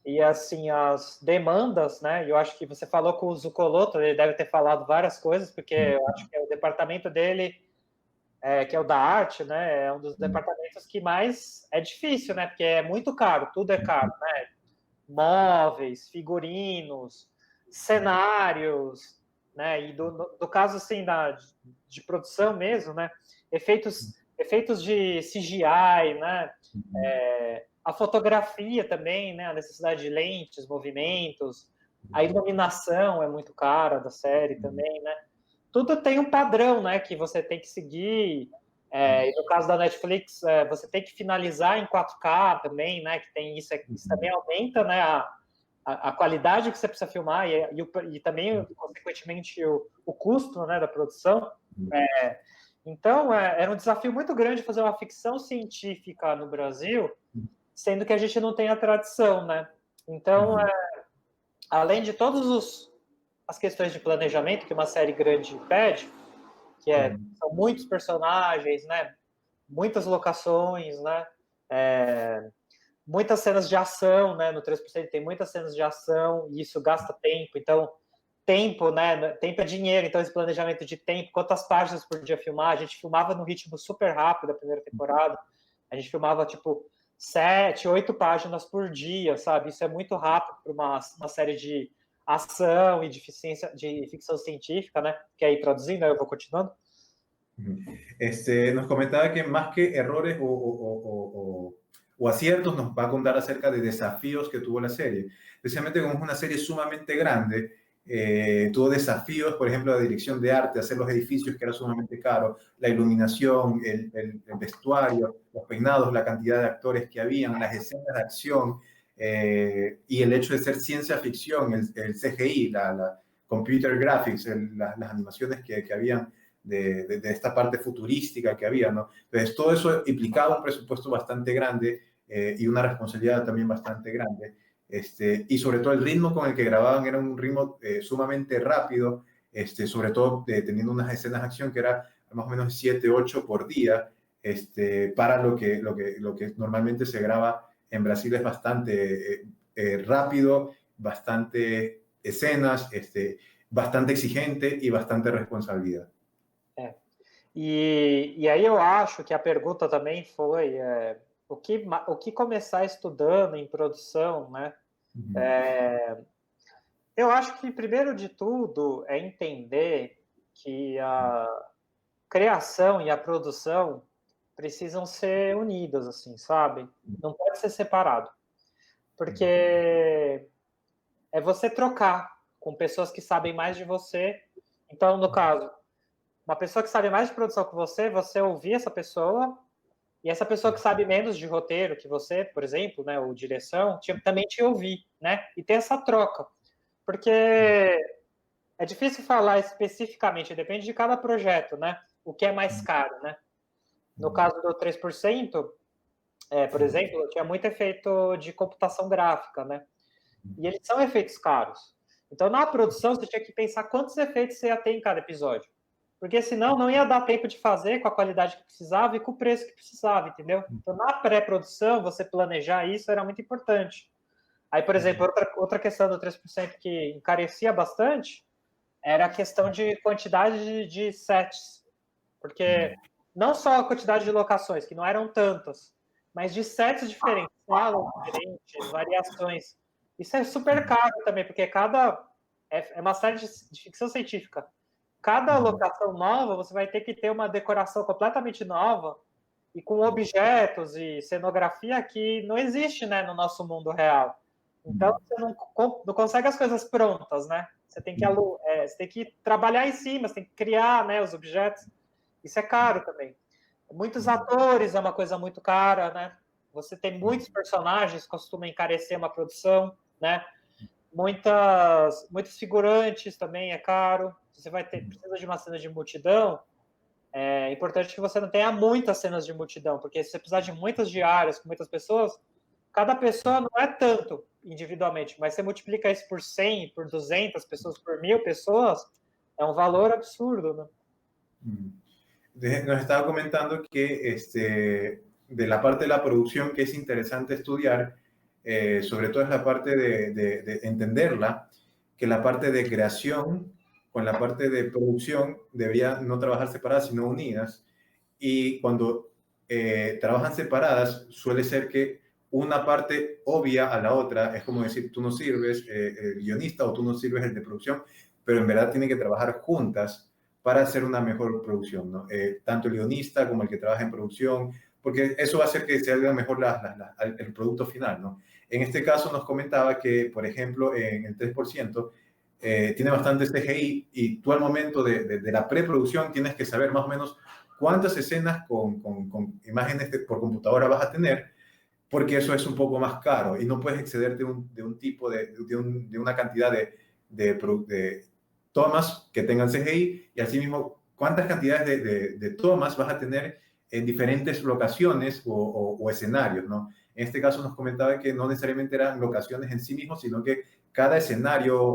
E assim, as demandas, né? Eu acho que você falou com o Zucoloto, ele deve ter falado várias coisas, porque eu acho que o departamento dele, que é o da arte, né? É um dos departamentos que mais é difícil, né? Porque é muito caro, tudo é caro, né? Móveis, figurinos, cenários, né? E do caso, assim, de produção mesmo, né? Efeitos de CGI, né? A fotografia também, né? A necessidade de lentes, movimentos, a iluminação é muito cara da série também, né? Tudo tem um padrão, né? Que você tem que seguir. E no caso da Netflix, você tem que finalizar em 4K também, né? Que tem isso também aumenta, né? A qualidade que você precisa filmar e também, consequentemente, o custo, né, da produção. Então, era um desafio muito grande fazer uma ficção científica no Brasil, sendo que a gente não tem a tradição, né? Então, além de todas as questões de planejamento que uma série grande pede, que são muitos personagens, né? Muitas locações, né? Muitas cenas de ação, né? No 3% tem muitas cenas de ação e isso gasta tempo. Então, tempo, né? Tempo é dinheiro. Então, esse planejamento de tempo, quantas páginas por dia filmar? A gente filmava no ritmo super rápido a primeira temporada. A gente filmava, tipo, 7, 8 páginas por dia, sabe? Isso é muito rápido para uma série de ação e de ficção científica, né? Quer ir traduzindo? Aí eu vou continuando. Nos comentaba que más que errores o aciertos, nos va a contar acerca de desafíos que tuvo la serie. Especialmente como es una serie sumamente grande, tuvo desafíos, por ejemplo, la dirección de arte, hacer los edificios, que era sumamente caro, la iluminación, el vestuario, los peinados, la cantidad de actores que habían, las escenas de acción, y el hecho de ser ciencia ficción, el CGI, la computer graphics, las animaciones que habían de esta parte futurística que había, ¿no? Entonces, todo eso implicaba un presupuesto bastante grande y una responsabilidad también bastante grande. Y sobre todo el ritmo con el que grababan era un ritmo sumamente rápido, sobre todo teniendo unas escenas de acción que era más o menos 7, 8 por día, para lo que normalmente se graba en Brasil es bastante rápido, bastante escenas, bastante exigente e bastante responsabilidad. E aí eu acho que a pergunta também foi o que começar estudando em produção, né? Eu acho que, primeiro de tudo, é entender que a criação e a produção precisam ser unidas, assim, sabe? Não pode ser separado. Porque é você trocar com pessoas que sabem mais de você. Então, no caso, uma pessoa que sabe mais de produção que você ouvir essa pessoa, e essa pessoa que sabe menos de roteiro que você, por exemplo, né, ou direção, também te ouvir, né? E ter essa troca. Porque é difícil falar especificamente, depende de cada projeto, né? O que é mais caro, né? No caso do 3%, por exemplo, tinha muito efeito de computação gráfica, né? E eles são efeitos caros. Então, na produção, você tinha que pensar quantos efeitos você ia ter em cada episódio. Porque senão não ia dar tempo de fazer com a qualidade que precisava e com o preço que precisava, entendeu? Então, na pré-produção, você planejar isso era muito importante. Aí, por exemplo, outra questão do 3% que encarecia bastante era a questão de quantidade de sets. Porque não só a quantidade de locações, que não eram tantas, mas de sets diferentes, salas diferentes, variações. Isso é super caro também, porque é uma série de ficção científica. Cada locação nova, você vai ter que ter uma decoração completamente nova e com objetos e cenografia que não existe, né, no nosso mundo real. Então, você não consegue as coisas prontas, né? Você tem que trabalhar em cima, você tem que criar, né, os objetos. Isso é caro também. Muitos atores é uma coisa muito cara, né? Você tem muitos personagens, costuma encarecer uma produção, né? Muitos figurantes também é caro. Você precisa de uma cena de multidão, é importante que você não tenha muitas cenas de multidão, porque se você precisar de muitas diárias com muitas pessoas, cada pessoa não é tanto individualmente, mas você multiplica isso por 100, por 200 pessoas, por 1000 pessoas, é um valor absurdo, né? Nos estaba comentando que de la parte de la producción que es interesante estudiar, sobre todo es la parte de entenderla, que la parte de creación con la parte de producción debería no trabajar separadas, sino unidas. Y cuando trabajan separadas, suele ser que una parte obvia a la otra, es como decir, tú no sirves el guionista o tú no sirves el de producción, pero en verdad tienen que trabajar juntas para hacer una mejor producción, ¿no? Tanto el guionista como el que trabaja en producción, porque eso va a hacer que se haga mejor el producto final, ¿no? En este caso nos comentaba que, por ejemplo, en el 3%, tiene bastante CGI y tú al momento de la preproducción tienes que saber más o menos cuántas escenas con imágenes por computadora vas a tener, porque eso es un poco más caro y no puedes excederte de un tipo de una cantidad de tomas que tengan CGI y asimismo cuántas cantidades de tomas vas a tener en diferentes locaciones o escenarios, ¿no? En este caso nos comentaba que no necesariamente eran locaciones en sí mismos, sino que cada escenario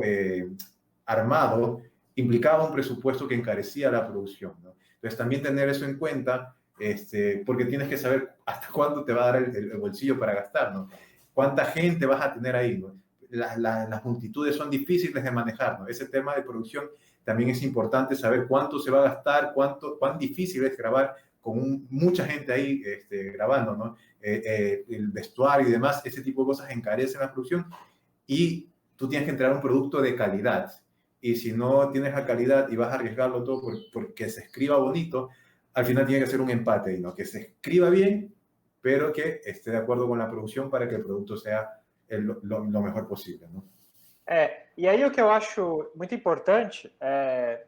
armado implicaba un presupuesto que encarecía la producción, ¿no? Entonces también tener eso en cuenta, porque tienes que saber hasta cuándo te va a dar el bolsillo para gastar, ¿no? Cuánta gente vas a tener ahí, ¿no? Las multitudes son difíciles de manejar, ¿no? Ese tema de producción también es importante saber cuánto se va a gastar, cuán difícil es grabar con mucha gente ahí grabando, ¿no? El vestuario y demás, ese tipo de cosas encarecen la producción y tú tienes que entregar un producto de calidad. Y si no tienes la calidad y vas a arriesgarlo todo porque se escriba bonito, al final tiene que ser un empate, ¿no? Que se escriba bien, pero que esté de acuerdo con la producción para que el producto sea lo mejor possível, né? E aí o que eu acho muito importante é,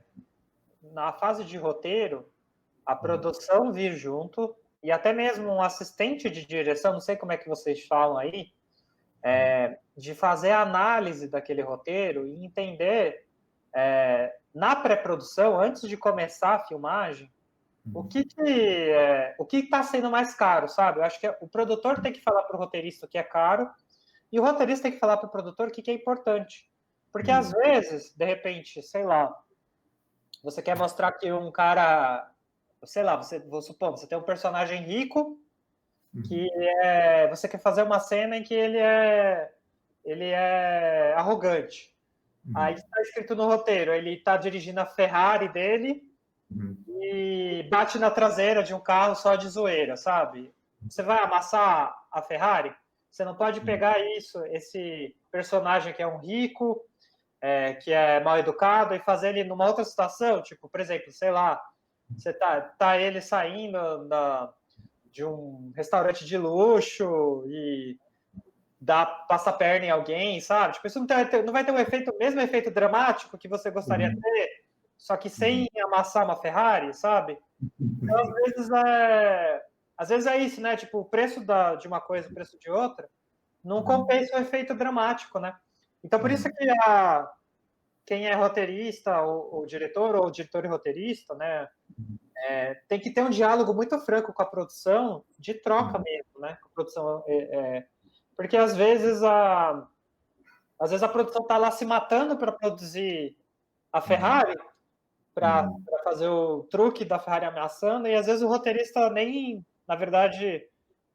na fase de roteiro, a produção vir junto e até mesmo um assistente de direção, não sei como é que vocês falam aí, de fazer a análise daquele roteiro e entender na pré-produção, antes de começar a filmagem, o que está sendo mais caro, sabe? Eu acho que o produtor tem que falar para o roteirista o que é caro e o roteirista tem que falar para o produtor o que é importante. Porque, às vezes, de repente, sei lá, você quer mostrar que um cara... Sei lá, vou supor, você tem um personagem rico que você quer fazer uma cena em que ele é arrogante. Aí está escrito no roteiro, ele está dirigindo a Ferrari dele e bate na traseira de um carro só de zoeira, sabe? Você vai amassar a Ferrari? Você não pode pegar esse personagem que é um rico, que é mal educado, e fazer ele numa outra situação, tipo, por exemplo, sei lá, você tá ele saindo de um restaurante de luxo e passa a perna em alguém, sabe? Tipo, isso não vai ter o mesmo efeito dramático que você gostaria de ter, só que sem amassar uma Ferrari, sabe? Então, às vezes é isso, né? Tipo, o preço de uma coisa, o preço de outra, não compensa o efeito dramático, né? Então, por isso que quem é roteirista, ou diretor e roteirista, né? Tem que ter um diálogo muito franco com a produção, de troca mesmo, né? Com a produção, porque às vezes a produção está lá se matando para produzir a Ferrari, para fazer o truque da Ferrari ameaçando, e às vezes o roteirista nem, na verdade,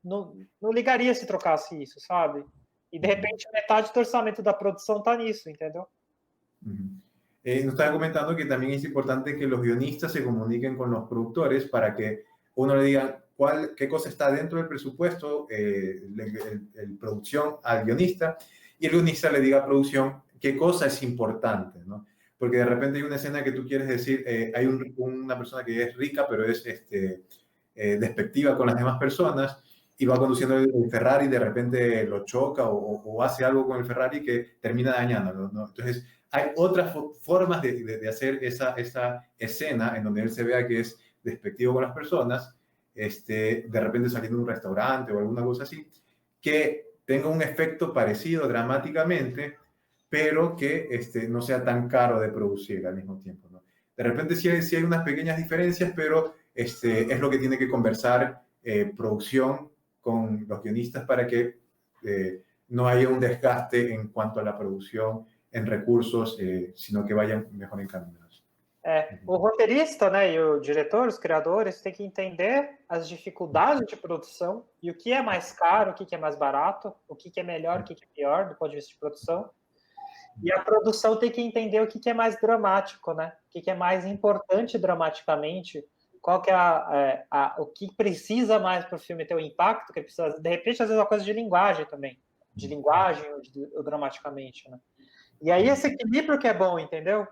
não ligaria se trocasse isso, sabe? E de repente metade do orçamento da produção está nisso, entendeu? Nos estaba comentando que también es importante que los guionistas se comuniquen con los productores para que uno le diga qué cosa está dentro del presupuesto, el producción al guionista, y el guionista le diga a producción qué cosa es importante, ¿no? Porque de repente hay una escena que tú quieres decir, hay una persona que es rica, pero es despectiva con las demás personas, y va conduciendo el Ferrari, de repente lo choca o hace algo con el Ferrari que termina dañándolo, ¿no? Entonces, hay otras formas de hacer esa escena en donde él se vea que es despectivo con las personas, de repente saliendo de un restaurante o alguna cosa así, que tenga un efecto parecido dramáticamente, pero que no sea tan caro de producir al mismo tiempo, ¿no? De repente sí hay unas pequeñas diferencias, pero es lo que tiene que conversar producción con los guionistas para que no haya un desgaste en cuanto a la producción en recursos, sino que vayan mejor encaminados. O roteirista, né, e o diretor, os criadores, têm que entender as dificuldades de produção e o que é mais caro, o que é mais barato, o que é melhor, o que é pior do ponto de vista de produção. E a produção tem que entender o que é mais dramático, né? O que é mais importante dramaticamente, qual que é o que precisa mais para o filme ter o impacto, que precisa, de repente, às vezes, uma coisa de linguagem também, de linguagem ou dramaticamente, né? E aí esse equilíbrio que é bom, entendeu?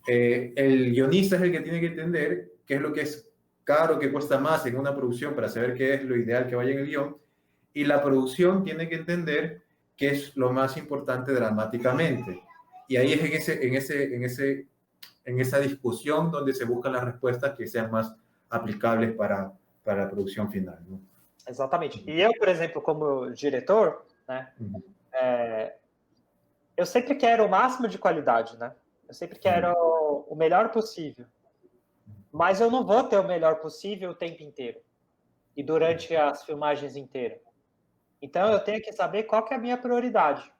El guionista es el que tiene que entender qué es lo que es caro, qué cuesta más en una producción para saber qué es lo ideal que vaya en el guión, y la producción tiene que entender qué es lo más importante dramáticamente. Y ahí es en esa discusión donde se buscan las respuestas que sean más aplicables para la producción final, ¿no? Exatamente. E eu, por exemplo, como diretor, né, eu sempre quero o máximo de qualidade, né? Eu sempre quero o melhor possível. Mas eu não vou ter o melhor possível o tempo inteiro e durante as filmagens inteiras. Então, eu tenho que saber qual que é a minha prioridade,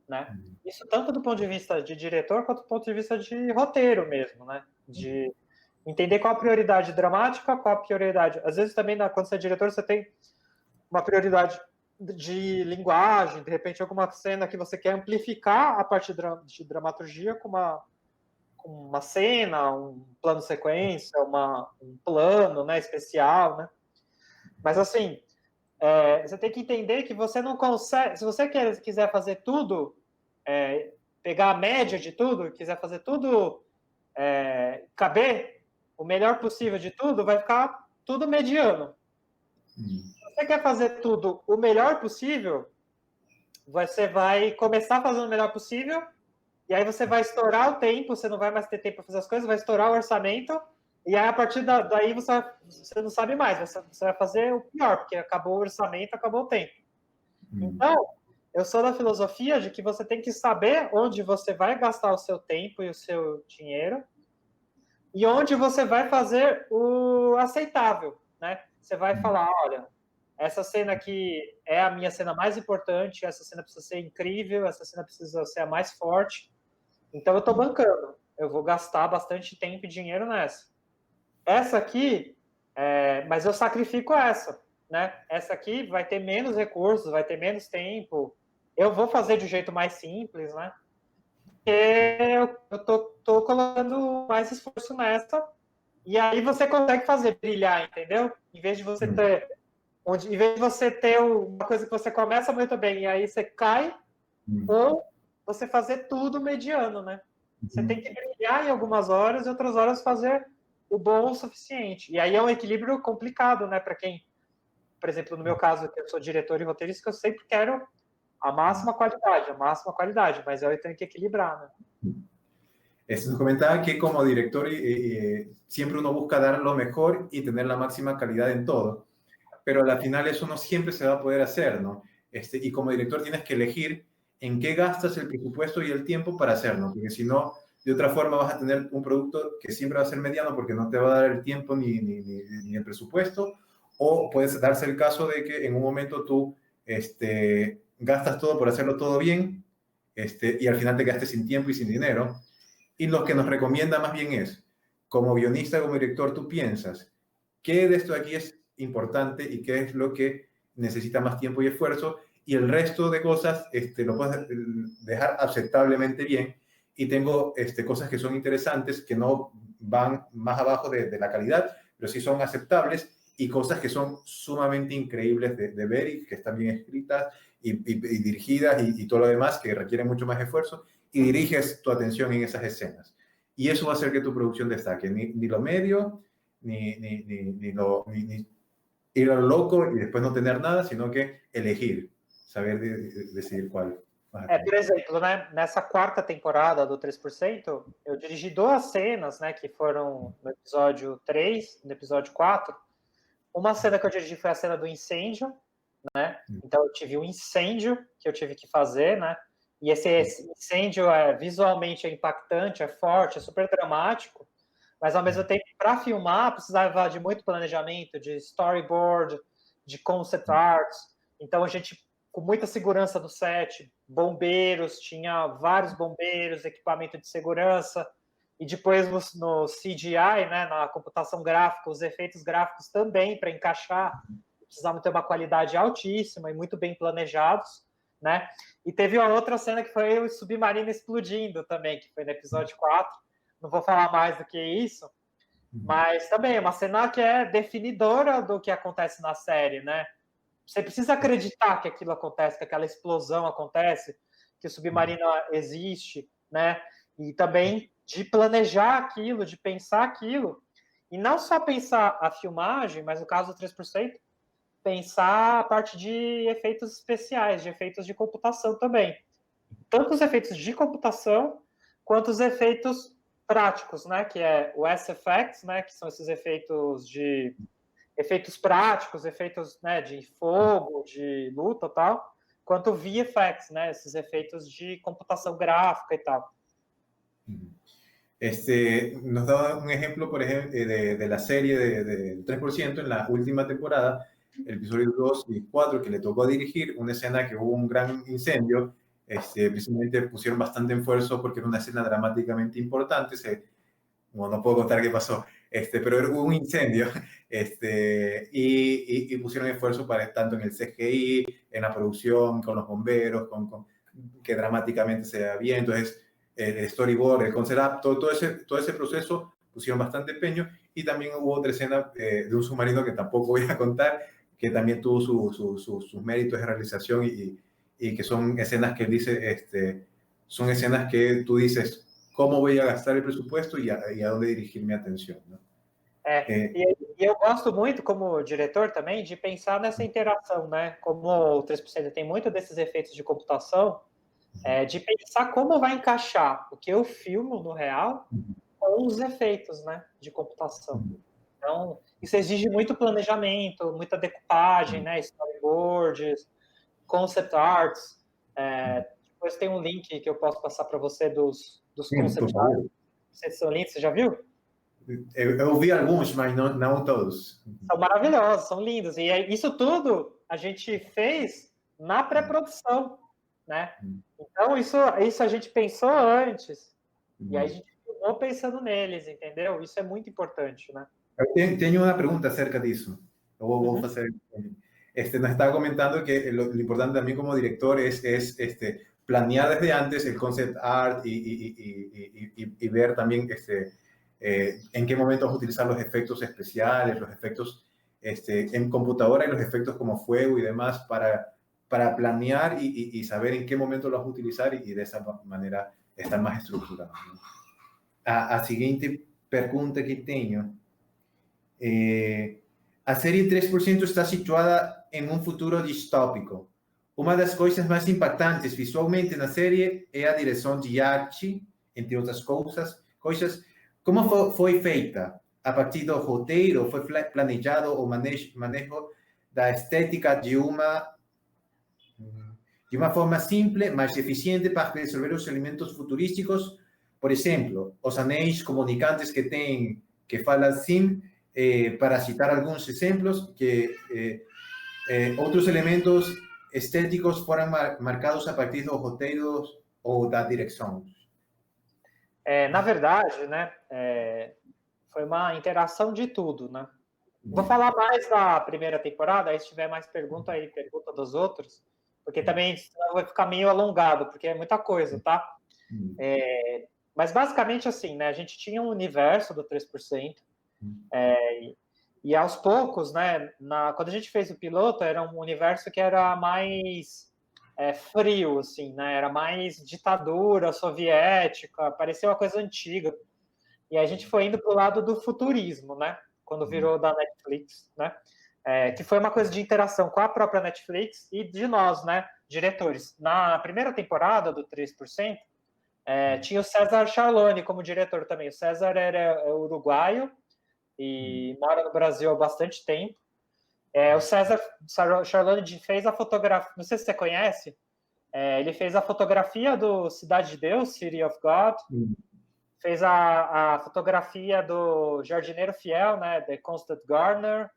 né? Isso tanto do ponto de vista de diretor quanto do ponto de vista de roteiro mesmo, né? De entender qual a prioridade dramática, qual a prioridade... Às vezes também, quando você é diretor, você tem uma prioridade de linguagem, de repente alguma cena que você quer amplificar a parte de dramaturgia com uma cena, um plano sequência, um plano, né, especial, né? Mas assim, você tem que entender que você não consegue, se você quiser fazer tudo, pegar a média de tudo, quiser fazer tudo, caber o melhor possível de tudo, vai ficar tudo mediano. Se você quer fazer tudo o melhor possível, você vai começar fazendo o melhor possível, e aí você vai estourar o tempo, você não vai mais ter tempo para fazer as coisas, vai estourar o orçamento, e aí a partir daí você não sabe mais, você vai fazer o pior, porque acabou o orçamento, acabou o tempo. Então, eu sou da filosofia de que você tem que saber onde você vai gastar o seu tempo e o seu dinheiro, e onde você vai fazer o aceitável, né? Você vai falar, olha, essa cena aqui é a minha cena mais importante, essa cena precisa ser incrível, essa cena precisa ser a mais forte, então eu tô bancando, eu vou gastar bastante tempo e dinheiro nessa. Essa aqui, mas eu sacrifico essa, né? Essa aqui vai ter menos recursos, vai ter menos tempo, eu vou fazer de um jeito mais simples, né? Porque eu tô colocando mais esforço nessa, e aí você consegue fazer brilhar, entendeu? Em vez de você ter uma coisa que você começa muito bem e aí você cai, ou você fazer tudo mediano, né? Você tem que brilhar em algumas horas e outras horas fazer o bom o suficiente. E aí é um equilíbrio complicado, né? Para quem, por exemplo, no meu caso, que eu sou diretor e roteirista, eu sempre quero a máxima qualidade, mas eu tenho que equilibrar, né? Nos comentaba que como director siempre uno busca dar lo mejor y tener la máxima calidad en todo, pero al final eso no siempre se va a poder hacer, ¿no? Y como director tienes que elegir en qué gastas el presupuesto y el tiempo para hacerlo, porque si no, de otra forma vas a tener un producto que siempre va a ser mediano porque no te va a dar el tiempo ni el presupuesto, o puede darse el caso de que en un momento tú gastas todo por hacerlo todo bien y al final te gastes sin tiempo y sin dinero. Y lo que nos recomienda más bien es, como guionista, como director, tú piensas, ¿qué de esto aquí es importante y qué es lo que necesita más tiempo y esfuerzo? Y el resto de cosas lo puedes dejar aceptablemente bien y tengo cosas que son interesantes, que no van más abajo de la calidad, pero sí son aceptables, y cosas que son sumamente increíbles de ver y que están bien escritas y dirigidas y todo lo demás, que requieren mucho más esfuerzo, y diriges tu atención en esas escenas. Y eso va a hacer que tu producción destaque. Ni lo medio, ni ir a lo loco y después no tener nada, sino que elegir, saber decidir cuál. Por exemplo, né, nessa quarta temporada do 3%, eu dirigi 2 cenas, né, que foram no episódio 3, no episódio 4. Uma cena que eu dirigi foi a cena do incêndio, né? Então eu tive um incêndio que eu tive que fazer, né? E esse incêndio visualmente é impactante, é forte, é super dramático, mas ao mesmo tempo, para filmar, precisava de muito planejamento, de storyboard, de concept art. Então a gente, com muita segurança no set, bombeiros, tinha vários bombeiros, equipamento de segurança, e depois no CGI, né, na computação gráfica, os efeitos gráficos também, para encaixar, precisavam ter uma qualidade altíssima e muito bem planejados, né? E teve uma outra cena que foi o submarino explodindo também, que foi no episódio 4. Não vou falar mais do que isso, mas também é uma cena que é definidora do que acontece na série, né? Você precisa acreditar que aquilo acontece, que aquela explosão acontece, que o submarino existe, né? E também de planejar aquilo, de pensar aquilo. E não só pensar a filmagem, mas no caso do 3%, pensar a parte de efeitos especiais, de efeitos de computação também. Tanto os efeitos de computação, quanto os efeitos práticos, né? Que é o SFX, né? Que são esses efeitos práticos, efeitos, né, de fogo, de luta e tal, quanto VFX, né? Esses efeitos de computação gráfica e tal. Nos da un ejemplo, por ejemplo, de la serie del 3% en la última temporada, el episodio 2 y 4, que le tocó dirigir una escena que hubo un gran incendio. Precisamente pusieron bastante esfuerzo porque era una escena dramáticamente importante. Bueno, no puedo contar qué pasó, pero hubo un incendio, y pusieron esfuerzo para tanto en el CGI, en la producción, con los bomberos, que dramáticamente se vea bien. Entonces, el storyboard, el concept art, todo ese proceso pusieron bastante empeño. Y también hubo otra escena de un submarino que tampoco voy a contar, que también tuvo sus méritos de realización y que son escenas que dice, son escenas que tú dices, ¿cómo voy a gastar el presupuesto y a dónde dirigir mi atención, ¿no? E eu gosto muito, como diretor também, de pensar nessa interação, né? Como o 3% tem muito desses efeitos de computação, de pensar como vai encaixar o que eu filmo no real com os efeitos, né, de computação. Então, isso exige muito planejamento, muita decupagem, né, storyboards, concept arts. Depois tem um link que eu posso passar para você dos concept arts. Vocês são lindos, você já viu? Eu vi alguns, mas não todos. São maravilhosos, são lindos. E isso tudo a gente fez na pré-produção, né? Então, isso a gente pensou antes. E aí a gente filmou pensando neles, entendeu? Isso é muito importante, né? Eu tenho uma pergunta acerca disso. Eu vou fazer. Nos estaba comentando que lo importante también como director es planear desde antes el concept art y ver también en qué momento vas a utilizar los efectos especiales, los efectos en computadora y los efectos como fuego y demás para planear y saber en qué momento los vas a utilizar y de esa manera estar más estructurado, ¿no? A seguinte pergunta que tenho. A série 3% está situada em um futuro distópico. Uma das coisas mais impactantes visualmente na série é a direção de arte, entre outras coisas. Como foi feita? A partir do roteiro, foi planejado o manejo da estética de uma forma simples, mas eficiente para resolver os elementos futurísticos. Por exemplo, os anéis comunicantes que fala assim, para citar algunos ejemplos, que otros elementos estéticos fueran marcados a partir dos roteiros ou da direção? Na verdade, né, foi uma interação de tudo, né? Vou falar mais da primeira temporada, aí se tiver mais pergunta dos outros, porque também vai ficar meio alongado, porque é muita coisa, tá? Mas basicamente assim, né? A gente tinha um universo do 3%, e aos poucos, né? Quando a gente fez o piloto, era um universo que era mais frio, assim, né? Era mais ditadura soviética, parecia uma coisa antiga. E a gente foi indo para o lado do futurismo, né? Quando virou da Netflix, né? Que foi uma coisa de interação com a própria Netflix e de nós, né? Diretores. Na primeira temporada do 3%, tinha o César Charlone como diretor também. O César era uruguaio e mora no Brasil há bastante tempo. O César Charlone fez a fotografia, não sei se você conhece, ele fez a fotografia do Cidade de Deus, City of God, fez a fotografia do Jardineiro Fiel, né, The Constant Gardener,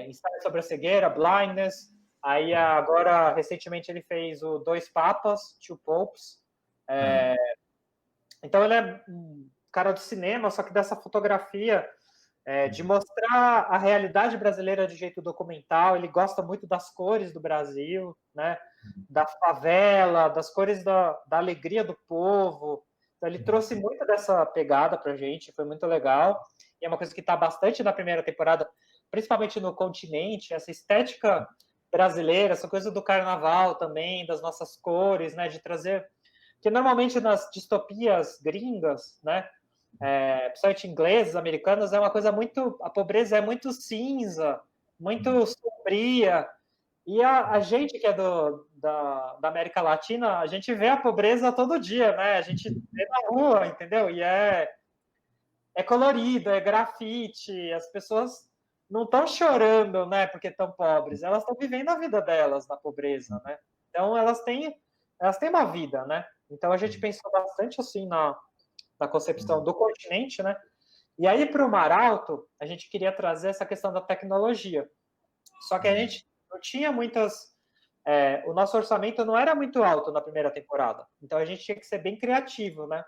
ensaio sobre a cegueira, Blindness. Aí agora, recentemente, ele fez o Dois Papas, Two Popes. Então ele é um cara do cinema, só que dessa fotografia, de mostrar a realidade brasileira de jeito documental. Ele gosta muito das cores do Brasil, né? Da favela, das cores da alegria do povo. Então ele trouxe muito dessa pegada pra gente, foi muito legal. E é uma coisa que está bastante na primeira temporada, principalmente no continente, essa estética brasileira, essa coisa do carnaval também, das nossas cores, né? De trazer... Que normalmente nas distopias gringas, né? Principalmente inglesas, americanas, é uma coisa muito... A pobreza é muito cinza, muito sombria. E a gente que é da América Latina, a gente vê a pobreza todo dia, né? A gente vê na rua, entendeu? E é colorido, é grafite, as pessoas não estão chorando, né? Porque estão pobres, elas estão vivendo a vida delas na pobreza, né? Então elas têm uma vida, né? Então a gente pensou bastante assim na concepção do continente, né? E aí para o Mar Alto, a gente queria trazer essa questão da tecnologia. Só que a gente não tinha muitas... o nosso orçamento não era muito alto na primeira temporada. Então a gente tinha que ser bem criativo, né?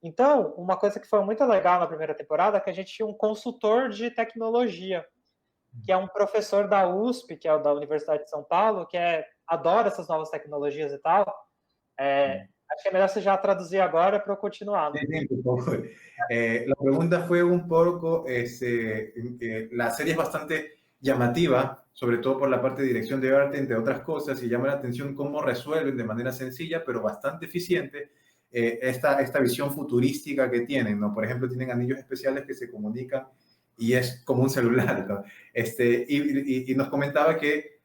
Então, uma coisa que foi muito legal na primeira temporada é que a gente tinha um consultor de tecnologia, que é um professor da USP, que é o da Universidade de São Paulo, que adora essas novas tecnologias e tal. Acho que é melhor você já traduzir agora para eu continuar, né? Sí, por favor. La pregunta fue un poco, la serie es bastante llamativa, sobre todo por la parte de dirección de arte, entre otras cosas, y llama la atención cómo resuelven de manera sencilla, pero bastante eficiente, esta visión futurística que tienen, ¿no? Por ejemplo, tienen anillos especiales que se comunican y es como un celular, ¿no? Y nos comentaba que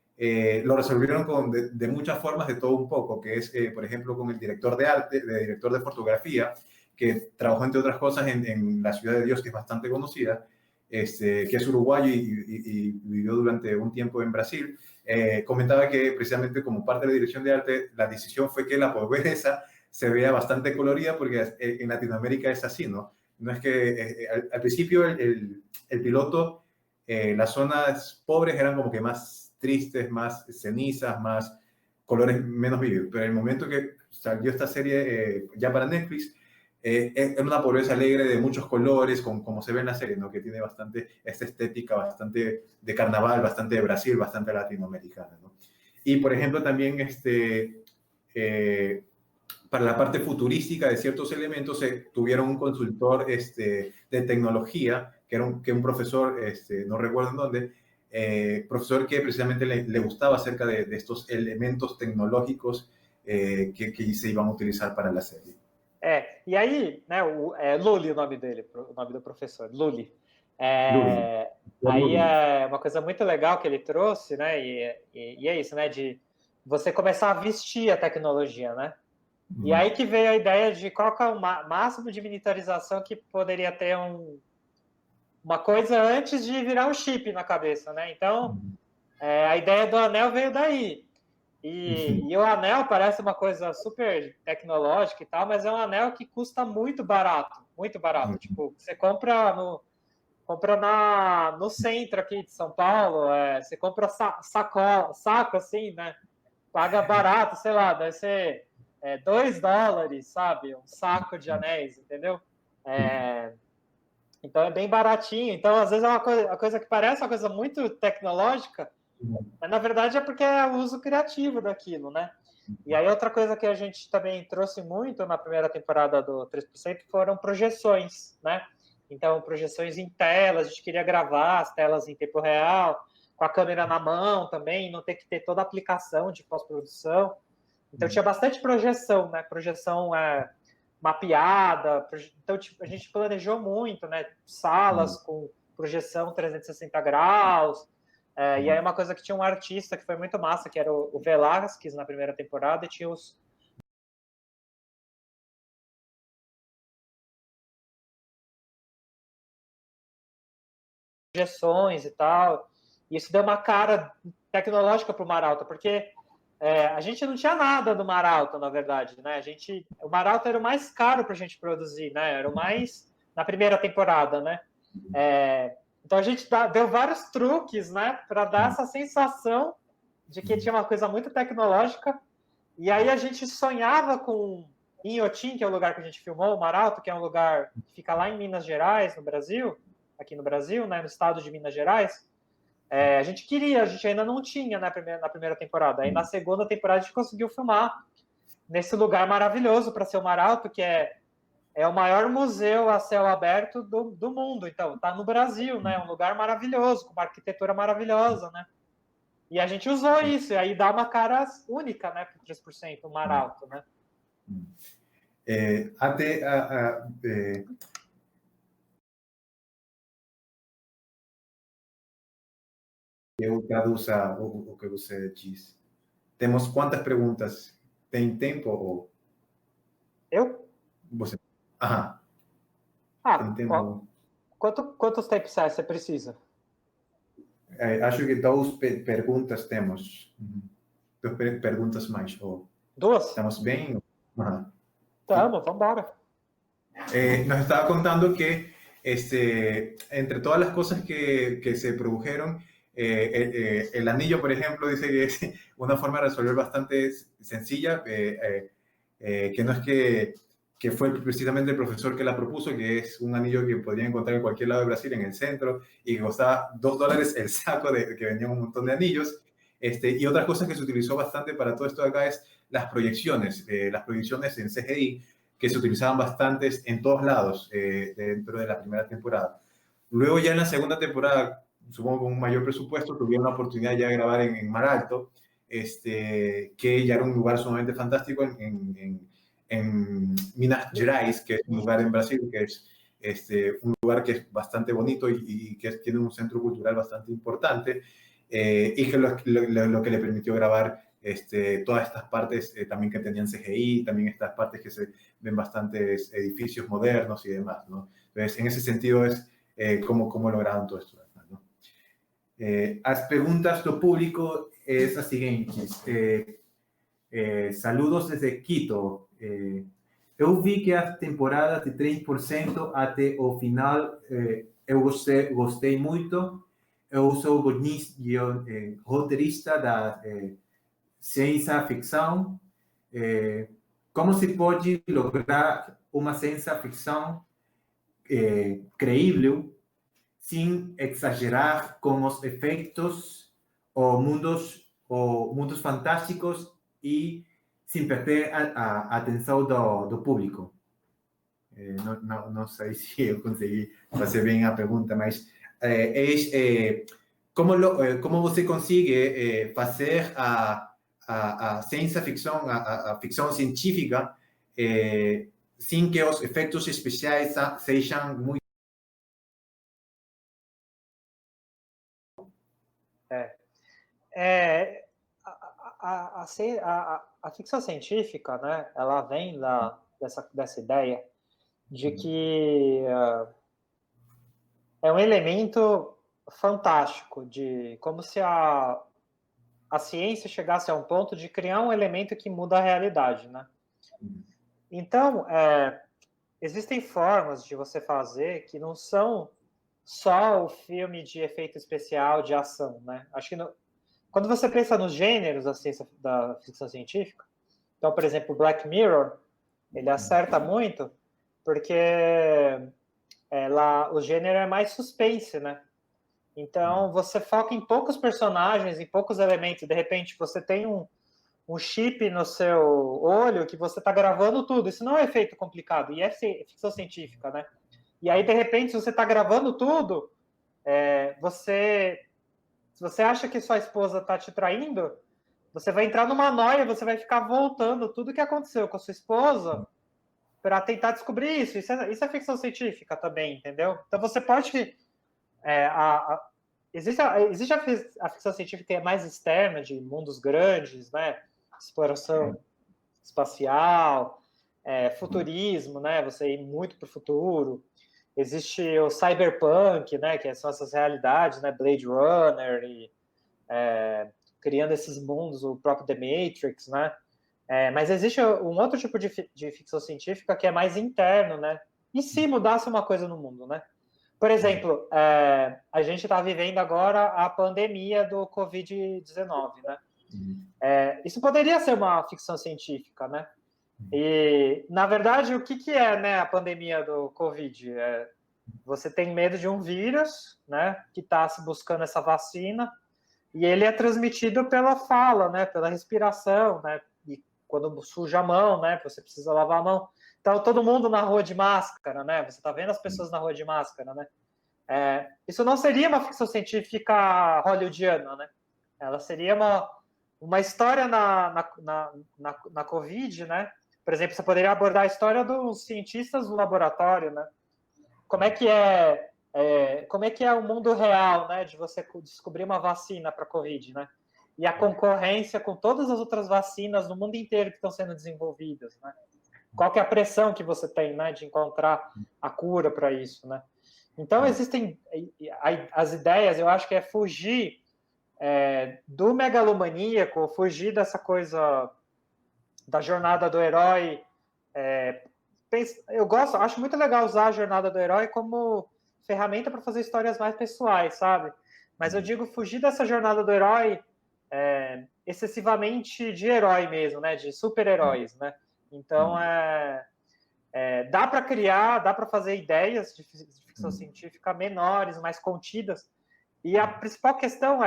lo resolvieron de muchas formas, de todo un poco, que es, por ejemplo, con el director de arte, director de fotografía, que trabajó, entre otras cosas, en la Ciudad de Dios, que es bastante conocida, que es uruguayo y vivió durante un tiempo en Brasil. Comentaba que precisamente como parte de la dirección de arte, la decisión fue que la pobreza se vea bastante colorida, porque en Latinoamérica es así, ¿no? No es que al principio el piloto, las zonas pobres eran como que más tristes, más cenizas, más colores menos vívidos, pero en el momento que salió esta serie ya para Netflix, es una pobreza alegre de muchos colores, como se ve en la serie, ¿no? Que tiene bastante esta estética, bastante de carnaval, bastante de Brasil, bastante latinoamericana, ¿no? Y, por ejemplo, también para la parte futurística de ciertos elementos, tuvieron un consultor de tecnología, que era un profesor, no recuerdo en dónde, profesor que precisamente le gustaba acerca de estos elementos tecnológicos que se iban a utilizar para la serie. E aí, né, Lully o nome dele, o nome do professor, Lully. Aí é uma coisa muito legal que ele trouxe, né, e é isso, né, de você começar a vestir a tecnologia, né? E aí que veio a ideia de qual que é o máximo de miniaturização que poderia ter uma coisa antes de virar um chip na cabeça, né? Então, a ideia do anel veio daí. E o anel parece uma coisa super tecnológica e tal, mas é um anel que custa muito barato, muito barato. Tipo, você compra no centro aqui de São Paulo, você compra saco assim, né? Paga barato, sei lá, deve ser $2, sabe? Um saco de anéis, entendeu? Então é bem baratinho. Então, às vezes, é uma coisa que parece uma coisa muito tecnológica, mas na verdade é porque é o uso criativo daquilo, né? E aí outra coisa que a gente também trouxe muito na primeira temporada do 3% foram projeções, né? Então, projeções em telas, a gente queria gravar as telas em tempo real, com a câmera na mão também, não ter que ter toda a aplicação de pós-produção. Então, tinha bastante projeção, né? Projeção mapeada. Então, tipo, a gente planejou muito, né? Salas com projeção 360 graus. E aí, uma coisa que tinha um artista que foi muito massa, que era o Velasquez na primeira temporada, e tinha os projeções e tal. E isso deu uma cara tecnológica para o Maralto, porque a gente não tinha nada do Maralto, na verdade, né? O Maralto era o mais caro para a gente produzir, né? Era o mais na primeira temporada, né? Então a gente deu vários truques, né, para dar essa sensação de que tinha uma coisa muito tecnológica. E aí a gente sonhava com Inhotim, que é o lugar que a gente filmou, o Maralto, que é um lugar que fica lá em Minas Gerais, no Brasil, aqui no Brasil, né, no estado de Minas Gerais. A gente ainda não tinha, né, na primeira temporada. Aí na segunda temporada a gente conseguiu filmar nesse lugar maravilhoso para ser o Maralto, que é o maior museu a céu aberto do mundo. Então, tá no Brasil, né? Um lugar maravilhoso, com uma arquitetura maravilhosa, né? E a gente usou isso, e aí dá uma cara única, né, para 3%, o Maralto, né? Eu traduza o que você disse. Temos quantas perguntas? Tem tempo ou Eu? você? Aham. Tem Ah, tempo? quantos tapes você precisa? Acho que duas perguntas temos. Duas perguntas mais. Duas? ¿Estamos bien? Ajá. Tamo, vambora. Nos estaba contando que entre todas las cosas que se produjeron, el anillo, por ejemplo, dice que es una forma de resolver bastante sencilla, que no es que fue precisamente el profesor que la propuso, que es un anillo que podría encontrar en cualquier lado de Brasil, en el centro, y que costaba $2 el saco, que vendían un montón de anillos. Y otras cosas que se utilizó bastante para todo esto de acá es las proyecciones en CGI, que se utilizaban bastantes en todos lados dentro de la primera temporada. Luego ya en la segunda temporada, supongo con un mayor presupuesto, tuvieron la oportunidad ya de grabar en Mar Alto, que ya era un lugar sumamente fantástico en Minas Gerais, que es un lugar en Brasil, que es un lugar que es bastante bonito y que tiene un centro cultural bastante importante, y que lo que le permitió grabar todas estas partes también que tenían CGI, también estas partes que se ven bastantes edificios modernos y demás, ¿no? Entonces, en ese sentido es cómo lograron todo esto, ¿no? As perguntas do público es as seguintes. Saludos desde Quito. Eu vi que as temporadas de 3% até o final eu gostei muito. Eu sou roteirista da ciência ficção. Como se pode lograr uma ciência ficção creíble sin exagerar con los efectos o mundos fantásticos y sin perder a atenção do público? Não sei se eu consegui fazer bem a pergunta, mas como você consegue fazer a ciência ficção, a ficção científica, sem que os efeitos especiais sejam muito... A ficção científica, né, ela vem dessa ideia de que é um elemento fantástico, de como se a ciência chegasse a um ponto de criar um elemento que muda a realidade, né? Então, existem formas de você fazer que não são só o filme de efeito especial, de ação, né? Acho que quando você pensa nos gêneros da ficção científica, então, por exemplo, Black Mirror, ele acerta muito, porque o gênero é mais suspense, né? Então, você foca em poucos personagens, em poucos elementos. De repente, você tem um chip no seu olho que você está gravando tudo. Isso não é efeito complicado, e é ficção científica, né? E aí, de repente, se você está gravando tudo, se você acha que sua esposa está te traindo, você vai entrar numa noia, você vai ficar voltando tudo que aconteceu com a sua esposa para tentar descobrir isso. Isso é ficção científica também, entendeu? Então você pode... existe a ficção científica que é mais externa, de mundos grandes, né? Exploração espacial, futurismo, né? Você ir muito para o futuro. Existe o cyberpunk, né? Que são essas realidades, né? Blade Runner e criando esses mundos, o próprio The Matrix, né? Mas existe um outro tipo de ficção científica que é mais interno, né? E se mudasse uma coisa no mundo, né? Por exemplo, a gente está vivendo agora a pandemia do Covid-19, né? Isso poderia ser uma ficção científica, né? E, na verdade, o que é, né, a pandemia do Covid? Você tem medo de um vírus, né, que está se buscando essa vacina, e ele é transmitido pela fala, né, pela respiração, né, e quando suja a mão, né, você precisa lavar a mão. Então, todo mundo na rua de máscara, né, você está vendo as pessoas na rua de máscara, né. Isso não seria uma ficção científica hollywoodiana, né, ela seria uma história na Covid, né. Por exemplo, você poderia abordar a história dos cientistas do laboratório, né, como é que é o mundo real, né, de você descobrir uma vacina para a Covid, né? E a concorrência com todas as outras vacinas no mundo inteiro que estão sendo desenvolvidas, né? Qual que é a pressão que você tem, né, de encontrar a cura para isso, né? Então, existem as ideias, eu acho que é fugir do megalomaníaco, fugir dessa coisa da jornada do herói. Eu acho muito legal usar a jornada do herói como ferramenta para fazer histórias mais pessoais, sabe? Mas eu digo fugir dessa jornada do herói excessivamente de herói mesmo, né? De super-heróis, né? Então, dá para criar, dá para fazer ideias de ficção científica menores, mais contidas. E a principal questão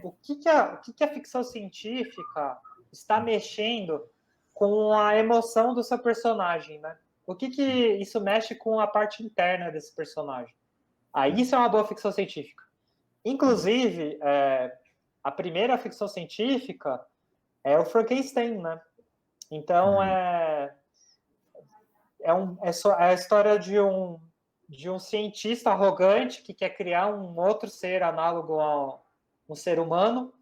o que a ficção científica está mexendo com a emoção do seu personagem, né? O que isso mexe com a parte interna desse personagem? Isso é uma boa ficção científica. Inclusive, a primeira ficção científica é o Frankenstein, né? Então, é a história de um cientista arrogante que quer criar um outro ser análogo a um ser humano,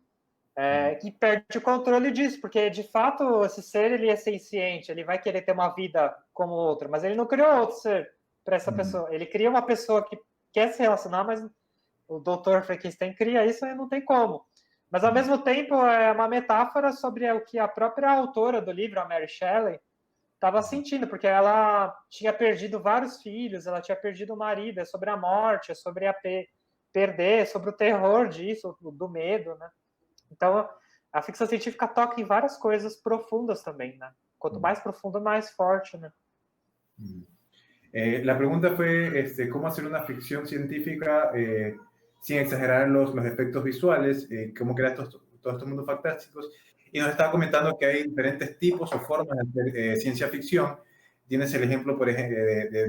que perde o controle disso, porque, de fato, esse ser ele é senciente, ele vai querer ter uma vida como outra, mas ele não criou outro ser para essa pessoa. Ele cria uma pessoa que quer se relacionar, mas o Dr. Frankenstein cria isso e não tem como. Mas, ao mesmo tempo, é uma metáfora sobre o que a própria autora do livro, a Mary Shelley, estava sentindo, porque ela tinha perdido vários filhos, ela tinha perdido o marido, é sobre a morte, é sobre perder, é sobre o terror disso, do medo, né? Então, a ficção científica toca em várias coisas profundas também, né? Quanto mais profundo, mais forte, né? La pregunta fue cómo hacer una ficción científica sin exagerar los efectos visuales, cómo crear todos estos mundos fantásticos. Y nos estaba comentando que hay diferentes tipos o formas de hacer ciencia ficción. Tienes el ejemplo, por ejemplo,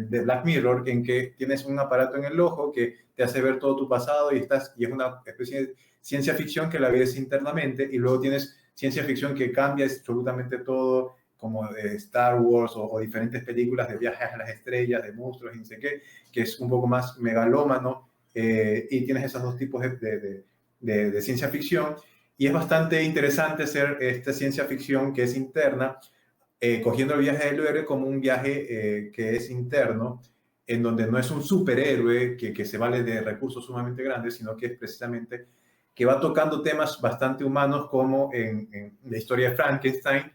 de Black Mirror, en que tienes un aparato en el ojo que te hace ver todo tu pasado y es una especie de ciencia ficción que la vives internamente, y luego tienes ciencia ficción que cambia absolutamente todo, como de Star Wars o diferentes películas de viajes a las estrellas, de monstruos y no sé qué, que es un poco más megalómano, y tienes esos dos tipos de ciencia ficción, y es bastante interesante hacer esta ciencia ficción que es interna, cogiendo el viaje del héroe como un viaje que es interno, en donde no es un superhéroe que se vale de recursos sumamente grandes, sino que es precisamente que va tocando temas bastante humanos, como en la historia de Frankenstein,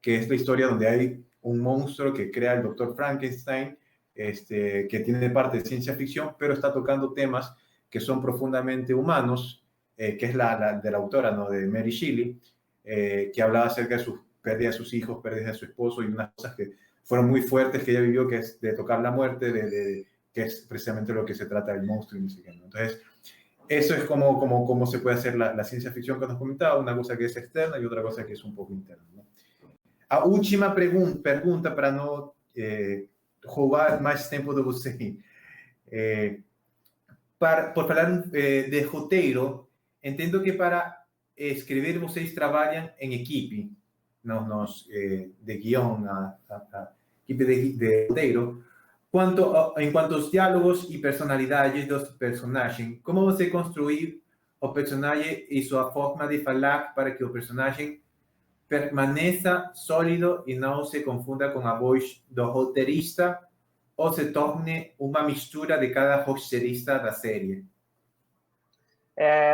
que es la historia donde hay un monstruo que crea el doctor Frankenstein, que tiene parte de ciencia ficción, pero está tocando temas que son profundamente humanos, que es de la autora, ¿no?, de Mary Shelley, que hablaba acerca de sus pérdidas de sus hijos, pérdidas de su esposo, y unas cosas que fueron muy fuertes que ella vivió, que es de tocar la muerte, que es precisamente lo que se trata del monstruo. Entonces, Eso es como se puede hacer la ciencia ficción que nos comentaba, una cosa que es externa y otra cosa que es un poco interna, ¿no? A última pergunta para não roubar mais tempo de você. Por falar de roteiro, entendo que para escrever vocês trabalham em equipe, de guião, a equipe de roteiro. Em quanto aos diálogos e personalidades dos personagens, como você construir o personagem e sua forma de falar para que o personagem permaneça sólido e não se confunda com a voz do roteirista ou se torne uma mistura de cada roteirista da série?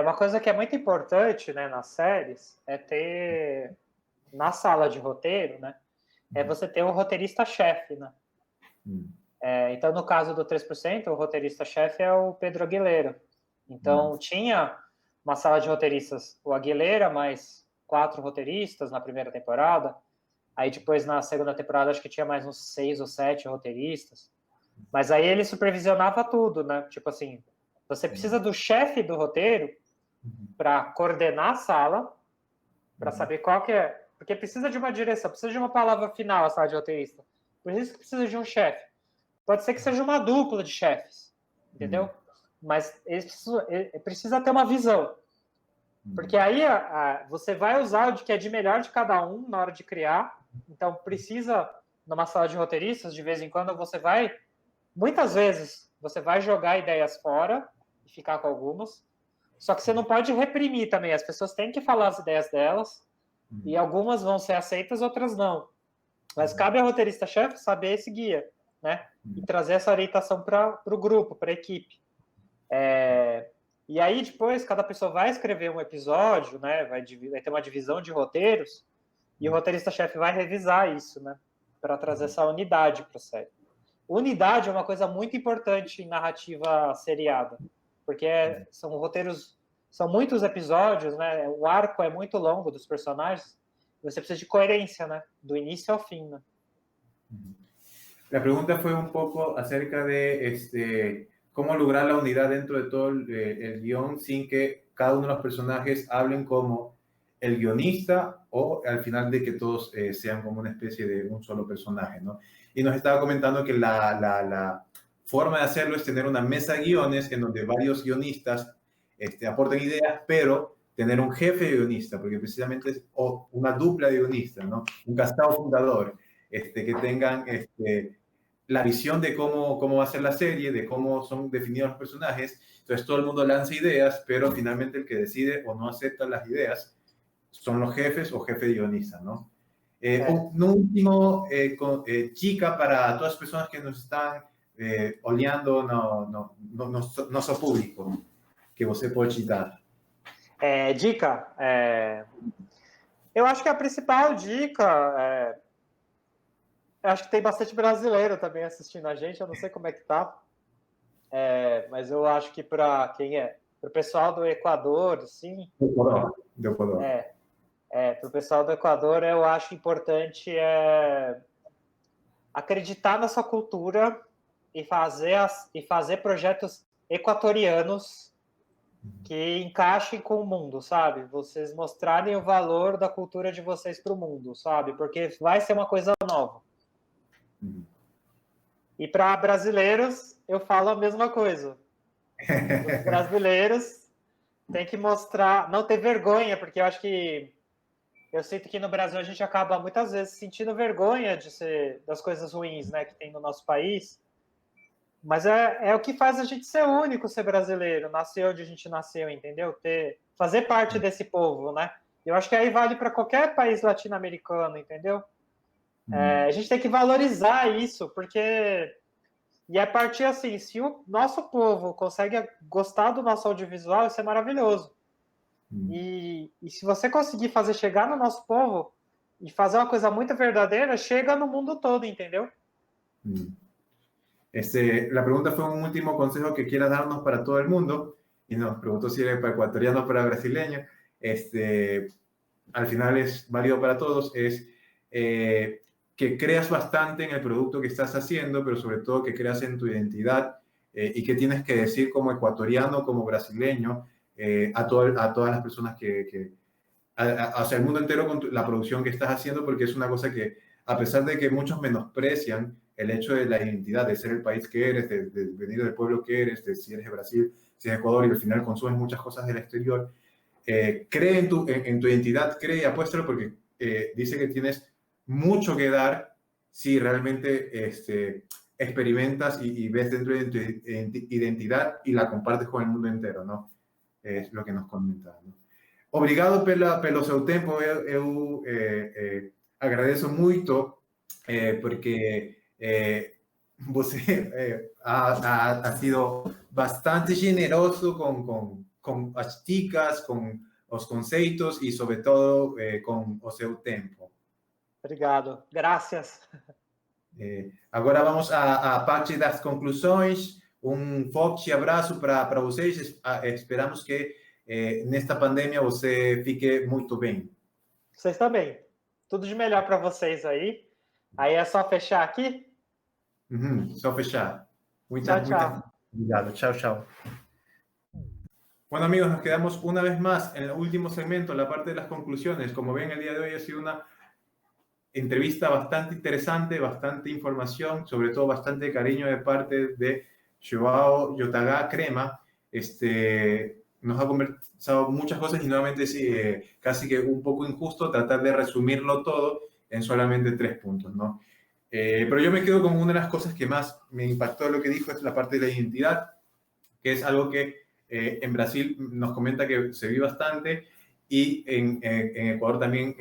Uma coisa que é muito importante, né, nas séries é ter, na sala de roteiro, né, é você ter um roteirista-chefe, né? Então, no caso do 3%, o roteirista-chefe é o Pedro Aguilera. Então, tinha uma sala de roteiristas, o Aguilera, mais 4 roteiristas na primeira temporada. Aí, depois, na segunda temporada, acho que tinha mais uns 6 ou 7 roteiristas. Mas aí ele supervisionava tudo, né? Tipo assim, você precisa do chefe do roteiro para coordenar a sala, para saber qual que é... Porque precisa de uma direção, precisa de uma palavra final a sala de roteirista. Por isso que precisa de um chefe. Pode ser que seja uma dupla de chefes, entendeu? Mas ele precisa ter uma visão. Porque aí você vai usar o que é de melhor de cada um na hora de criar. Então, precisa, numa sala de roteiristas, de vez em quando, muitas vezes, você vai jogar ideias fora e ficar com algumas. Só que você não pode reprimir também. As pessoas têm que falar as ideias delas. E algumas vão ser aceitas, outras não. Mas cabe ao roteirista-chefe saber esse guia, né? E trazer essa orientação para o grupo, para a equipe. E aí, depois, cada pessoa vai escrever um episódio, né? Vai ter uma divisão de roteiros, e o roteirista-chefe vai revisar isso, né? Para trazer essa unidade para a série. Unidade é uma coisa muito importante em narrativa seriada, porque são roteiros, são muitos episódios, né? O arco é muito longo dos personagens, você precisa de coerência, né? Do início ao fim, né? La pregunta fue un poco acerca de cómo lograr la unidad dentro de todo el guión sin que cada uno de los personajes hablen como el guionista o al final de que todos sean como una especie de un solo personaje, ¿no? Y nos estaba comentando que la forma de hacerlo es tener una mesa de guiones en donde varios guionistas aporten ideas, pero tener un jefe guionista, porque precisamente es una dupla de guionistas, ¿no? Un castado fundador, que tengan la visión de cómo va a ser la serie, de cómo son definidos los personajes. Entonces todo el mundo lanza ideas, pero finalmente el que decide o no acepta las ideas son los jefes o jefe de guionistas, ¿no? Un último chica para todas las personas que nos están olhando nosso público, que você pode citar. Dica? Eu acho que a principal dica eu acho que tem bastante brasileiro também assistindo a gente, eu não sei como é que tá, mas eu acho que para quem para o pessoal do Equador, assim... Do Equador. Para o pessoal do Equador, eu acho importante acreditar na sua cultura e fazer projetos equatorianos que encaixem com o mundo, sabe? Vocês mostrarem o valor da cultura de vocês para o mundo, sabe? Porque vai ser uma coisa nova. E para brasileiros, eu falo a mesma coisa. Os brasileiros têm que mostrar, não ter vergonha, porque eu acho que eu sinto que no Brasil a gente acaba muitas vezes sentindo vergonha das coisas ruins, né, que tem no nosso país. Mas é o que faz a gente ser único, ser brasileiro, nascer onde a gente nasceu, entendeu? Fazer parte desse povo, né? Eu acho que aí vale para qualquer país latino-americano, entendeu? A gente tem que valorizar isso, porque... E a partir assim, se o nosso povo consegue gostar do nosso audiovisual, isso é maravilhoso. E se você conseguir fazer chegar no nosso povo e fazer uma coisa muito verdadeira, chega no mundo todo, entendeu? La pregunta fue un último consejo que quieras darnos para todo el mundo, y nos preguntó si era para ecuatoriano o para brasileño. Al final es válido para todos, es que creas bastante en el producto que estás haciendo, pero sobre todo que creas en tu identidad y qué tienes que decir como ecuatoriano, como brasileño, a todas las personas hacia el mundo entero con la producción que estás haciendo, porque es una cosa que, a pesar de que muchos menosprecian el hecho de la identidad, de ser el país que eres, de venir del pueblo que eres, de si eres de Brasil, si es de Ecuador, y al final consumes muchas cosas del exterior, cree en tu identidad, cree y apuéstalo, porque dice que tienes mucho que dar si realmente experimentas y ves dentro de tu identidad y la compartes con el mundo entero, ¿no? Es lo que nos comenta, ¿no? Obrigado pelo seu tempo, eu agradeço muito, porque você ha sido bastante generoso com as dicas, com os conceitos e, sobretudo, com o seu tempo. Obrigado. Graças. Agora vamos à parte das conclusões. Forte abraço para vocês. Esperamos que nesta pandemia você fique muito bem. Vocês também. Tudo de melhor para vocês aí. Aí é só fechar aqui? Só fechar. Tchau. Obrigado. Chao, chao. Bueno, amigos, nos quedamos una vez más en el último segmento, la parte de las conclusiones. Como ven, el día de hoy ha sido una entrevista bastante interesante, bastante información, sobre todo bastante cariño de parte de Joao Yotaga Crema. Nos ha conversado muchas cosas y nuevamente casi que un poco injusto tratar de resumirlo todo en solamente 3 puntos, ¿no? Pero yo me quedo con una de las cosas que más me impactó de lo que dijo, es la parte de la identidad, que es algo que en Brasil nos comenta que se vive bastante, y en Ecuador también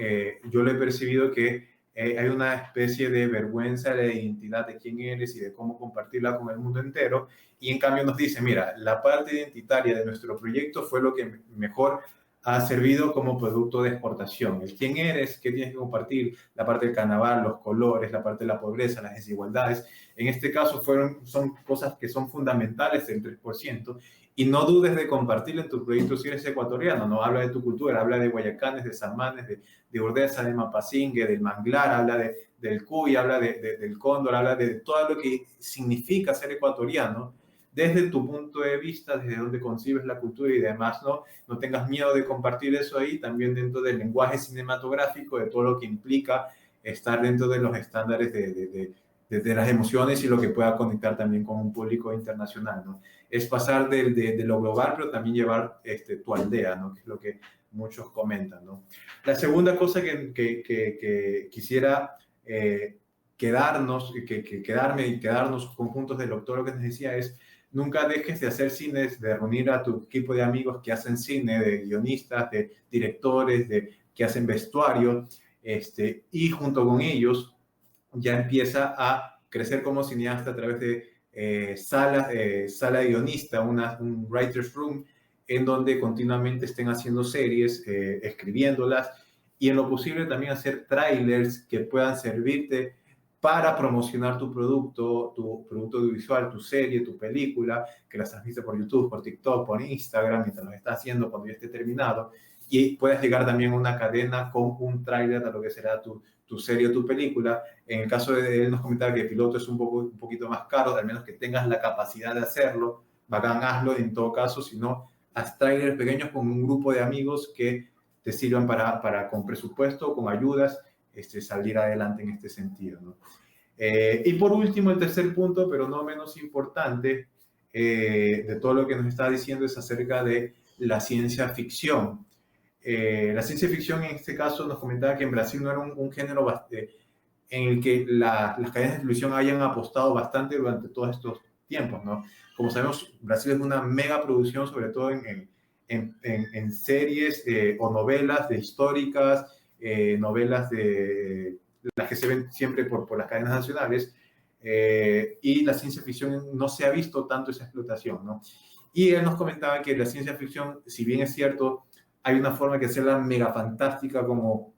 yo lo he percibido que hay una especie de vergüenza de la identidad de quién eres y de cómo compartirla con el mundo entero, y en cambio nos dice, mira, la parte identitaria de nuestro proyecto fue lo que mejor ha servido como producto de exportación. El quién eres, qué tienes que compartir, la parte del carnaval, los colores, la parte de la pobreza, las desigualdades. En este caso son cosas que son fundamentales del 3%, y no dudes de compartirlo en tu proyecto si eres ecuatoriano, ¿no? Habla de tu cultura, habla de Guayacanes, de Samanes, de Urdesa, de Mapasingue, del manglar, habla del cuy, habla del cóndor, habla de todo lo que significa ser ecuatoriano, desde tu punto de vista, desde donde concibes la cultura y demás, ¿no? No tengas miedo de compartir eso ahí, también dentro del lenguaje cinematográfico, de todo lo que implica estar dentro de los estándares de las emociones y lo que pueda conectar también con un público internacional, ¿no? Es pasar de lo global, pero también llevar tu aldea, ¿no? Que es lo que muchos comentan, ¿no? La segunda cosa que quisiera quedarnos conjuntos de todo lo que les decía es: nunca dejes de hacer cines, de reunir a tu equipo de amigos que hacen cine, de guionistas, de directores, que hacen vestuario, y junto con ellos ya empieza a crecer como cineasta a través de sala de guionista, un writer's room, en donde continuamente estén haciendo series, escribiéndolas, y en lo posible también hacer trailers que puedan servirte para promocionar tu producto audiovisual, tu serie, tu película, que las transmites por YouTube, por TikTok, por Instagram, mientras lo estás haciendo cuando ya esté terminado, y puedas llegar también a una cadena con un tráiler de lo que será tu serie o tu película. En el caso de él nos comentaba que el piloto es un poquito más caro, al menos que tengas la capacidad de hacerlo, bacán, hazlo. En todo caso, si no, haz trailers pequeños con un grupo de amigos que te sirvan para con presupuesto, con ayudas, salir adelante en este sentido, ¿no? Y por último, el tercer punto, pero no menos importante, de todo lo que nos está diciendo, es acerca de la ciencia ficción. La ciencia ficción, en este caso, nos comentaba que en Brasil no era un género en el que las cadenas de televisión hayan apostado bastante durante todos estos tiempos, ¿no? Como sabemos, Brasil es una mega producción, sobre todo en series o novelas históricas, novelas de las que se ven siempre por las cadenas nacionales, y la ciencia ficción no se ha visto tanto esa explotación, ¿no? Y él nos comentaba que la ciencia ficción, si bien es cierto, hay una forma que hacerla mega fantástica, como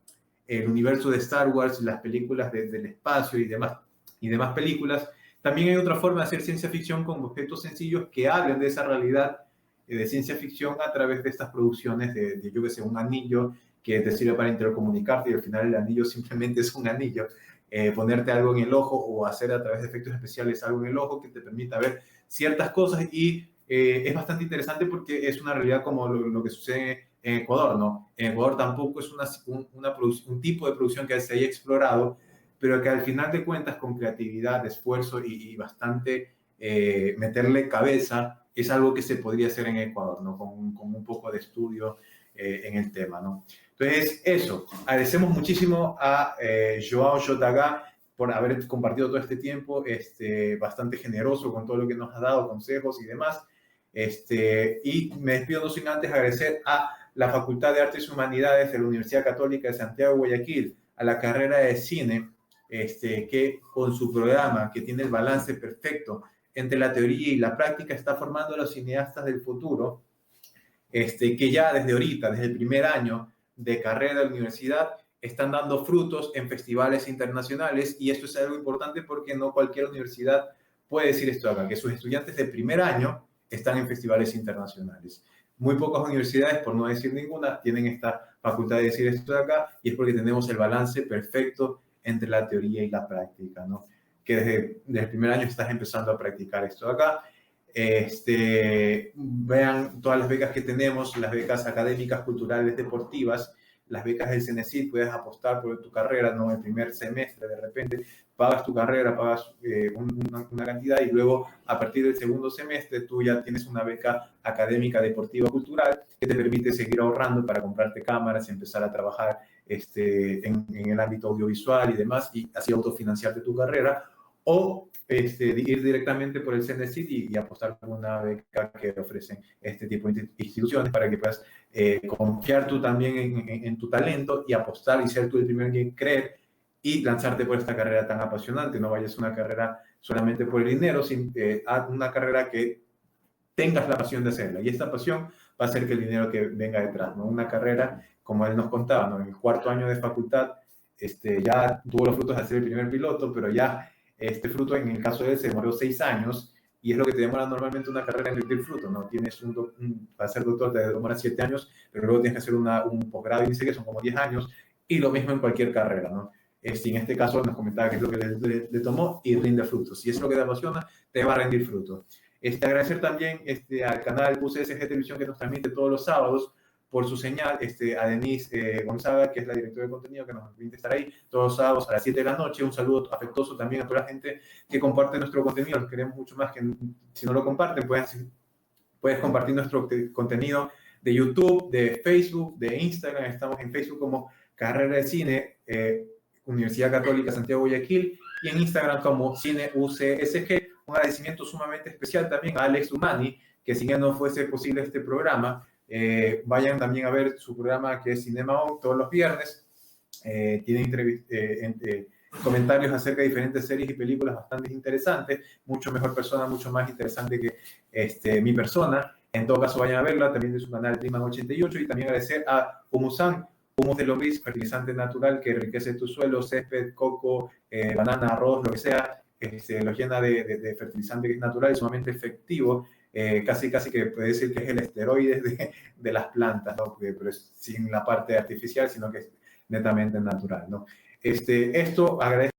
el universo de Star Wars, las películas del espacio y demás películas, también hay otra forma de hacer ciencia ficción con objetos sencillos que hablen de esa realidad de ciencia ficción a través de estas producciones de yo que sé, un anillo que te sirve para intercomunicarte, y al final el anillo simplemente es un anillo. ponerte algo en el ojo o hacer a través de efectos especiales algo en el ojo que te permita ver ciertas cosas y es bastante interesante porque es una realidad como lo que sucede en Ecuador, ¿no? En Ecuador tampoco es un tipo de producción que se haya explorado, pero que al final de cuentas con creatividad, esfuerzo y bastante meterle cabeza es algo que se podría hacer en Ecuador, ¿no? Con un poco de estudio en el tema, ¿no? Entonces, eso. Agradecemos muchísimo a Joao Jotaga por haber compartido todo este tiempo, bastante generoso con todo lo que nos ha dado, consejos y demás. Y me despido no sin antes agradecer a la Facultad de Artes y Humanidades de la Universidad Católica de Santiago, Guayaquil, a la carrera de cine, que con su programa, que tiene el balance perfecto entre la teoría y la práctica, está formando a los cineastas del futuro, que ya desde ahorita, desde el primer año de carrera de la universidad, están dando frutos en festivales internacionales, y esto es algo importante porque no cualquier universidad puede decir esto acá, que sus estudiantes de primer año están en festivales internacionales. Muy pocas universidades, por no decir ninguna, tienen esta facultad de decir esto de acá, y es porque tenemos el balance perfecto entre la teoría y la práctica, ¿no? Que desde el primer año estás empezando a practicar esto de acá. Vean todas las becas que tenemos, las becas académicas, culturales, deportivas, las becas del CENESID, puedes apostar por tu carrera, ¿no? El primer semestre, de repente, pagas tu carrera, pagas una cantidad y luego, a partir del segundo semestre, tú ya tienes una beca académica, deportiva, cultural, que te permite seguir ahorrando para comprarte cámaras y empezar a trabajar en el ámbito audiovisual y demás, y así autofinanciarte tu carrera, o ir directamente por el CENESID y apostar por una beca que ofrecen este tipo de instituciones para que puedas confiar tú también en tu talento y apostar y ser tú el primero en creer y lanzarte por esta carrera tan apasionante. No vayas a una carrera solamente por el dinero, sino a una carrera que tengas la pasión de hacerla. Y esta pasión va a hacer que el dinero que venga detrás, ¿no? Una carrera, como él nos contaba, ¿no? En el cuarto año de facultad, ya tuvo los frutos de ser el primer piloto, pero ya este fruto, en el caso de él, se demoró 6 años, y es lo que te demora normalmente una carrera en rendir fruto, ¿no? Tienes para ser doctor te demora 7 años, pero luego tienes que hacer un posgrado, y dice que son como 10 años, y lo mismo en cualquier carrera, ¿no? En este caso nos comentaba que es lo que le tomó y rinde frutos. Si es lo que te apasiona, te va a rendir frutos. Agradecer también al canal UCSG Televisión, que nos transmite todos los sábados por su señal, a Denise Gonzaga, que es la directora de contenido, que nos permite estar ahí todos los sábados a las 7 de la noche. Un saludo afectuoso también a toda la gente que comparte nuestro contenido. Los queremos mucho más, que si no lo comparten, puedes compartir nuestro contenido de YouTube, de Facebook, de Instagram. Estamos en Facebook como Carrera de Cine, Universidad Católica Santiago Guayaquil, y en Instagram como Cine UCSG. Un agradecimiento sumamente especial también a Alex Umani, que si ya no fuese posible este programa, vayan también a ver su programa, que es Cinema On, todos los viernes. Tiene comentarios acerca de diferentes series y películas bastante interesantes, mucho mejor persona, mucho más interesante que mi persona. En todo caso, vayan a verla, también de su canal Clima88. Y también agradecer a Humusan, humus de lombriz, fertilizante natural que enriquece tu suelo, césped, coco, banana, arroz, lo que sea, lo llena de fertilizante que es natural y sumamente efectivo. Casi que puede decir que es el esteroide de las plantas, ¿no? Pero es sin la parte artificial, sino que es netamente natural, ¿no? Esto agradezco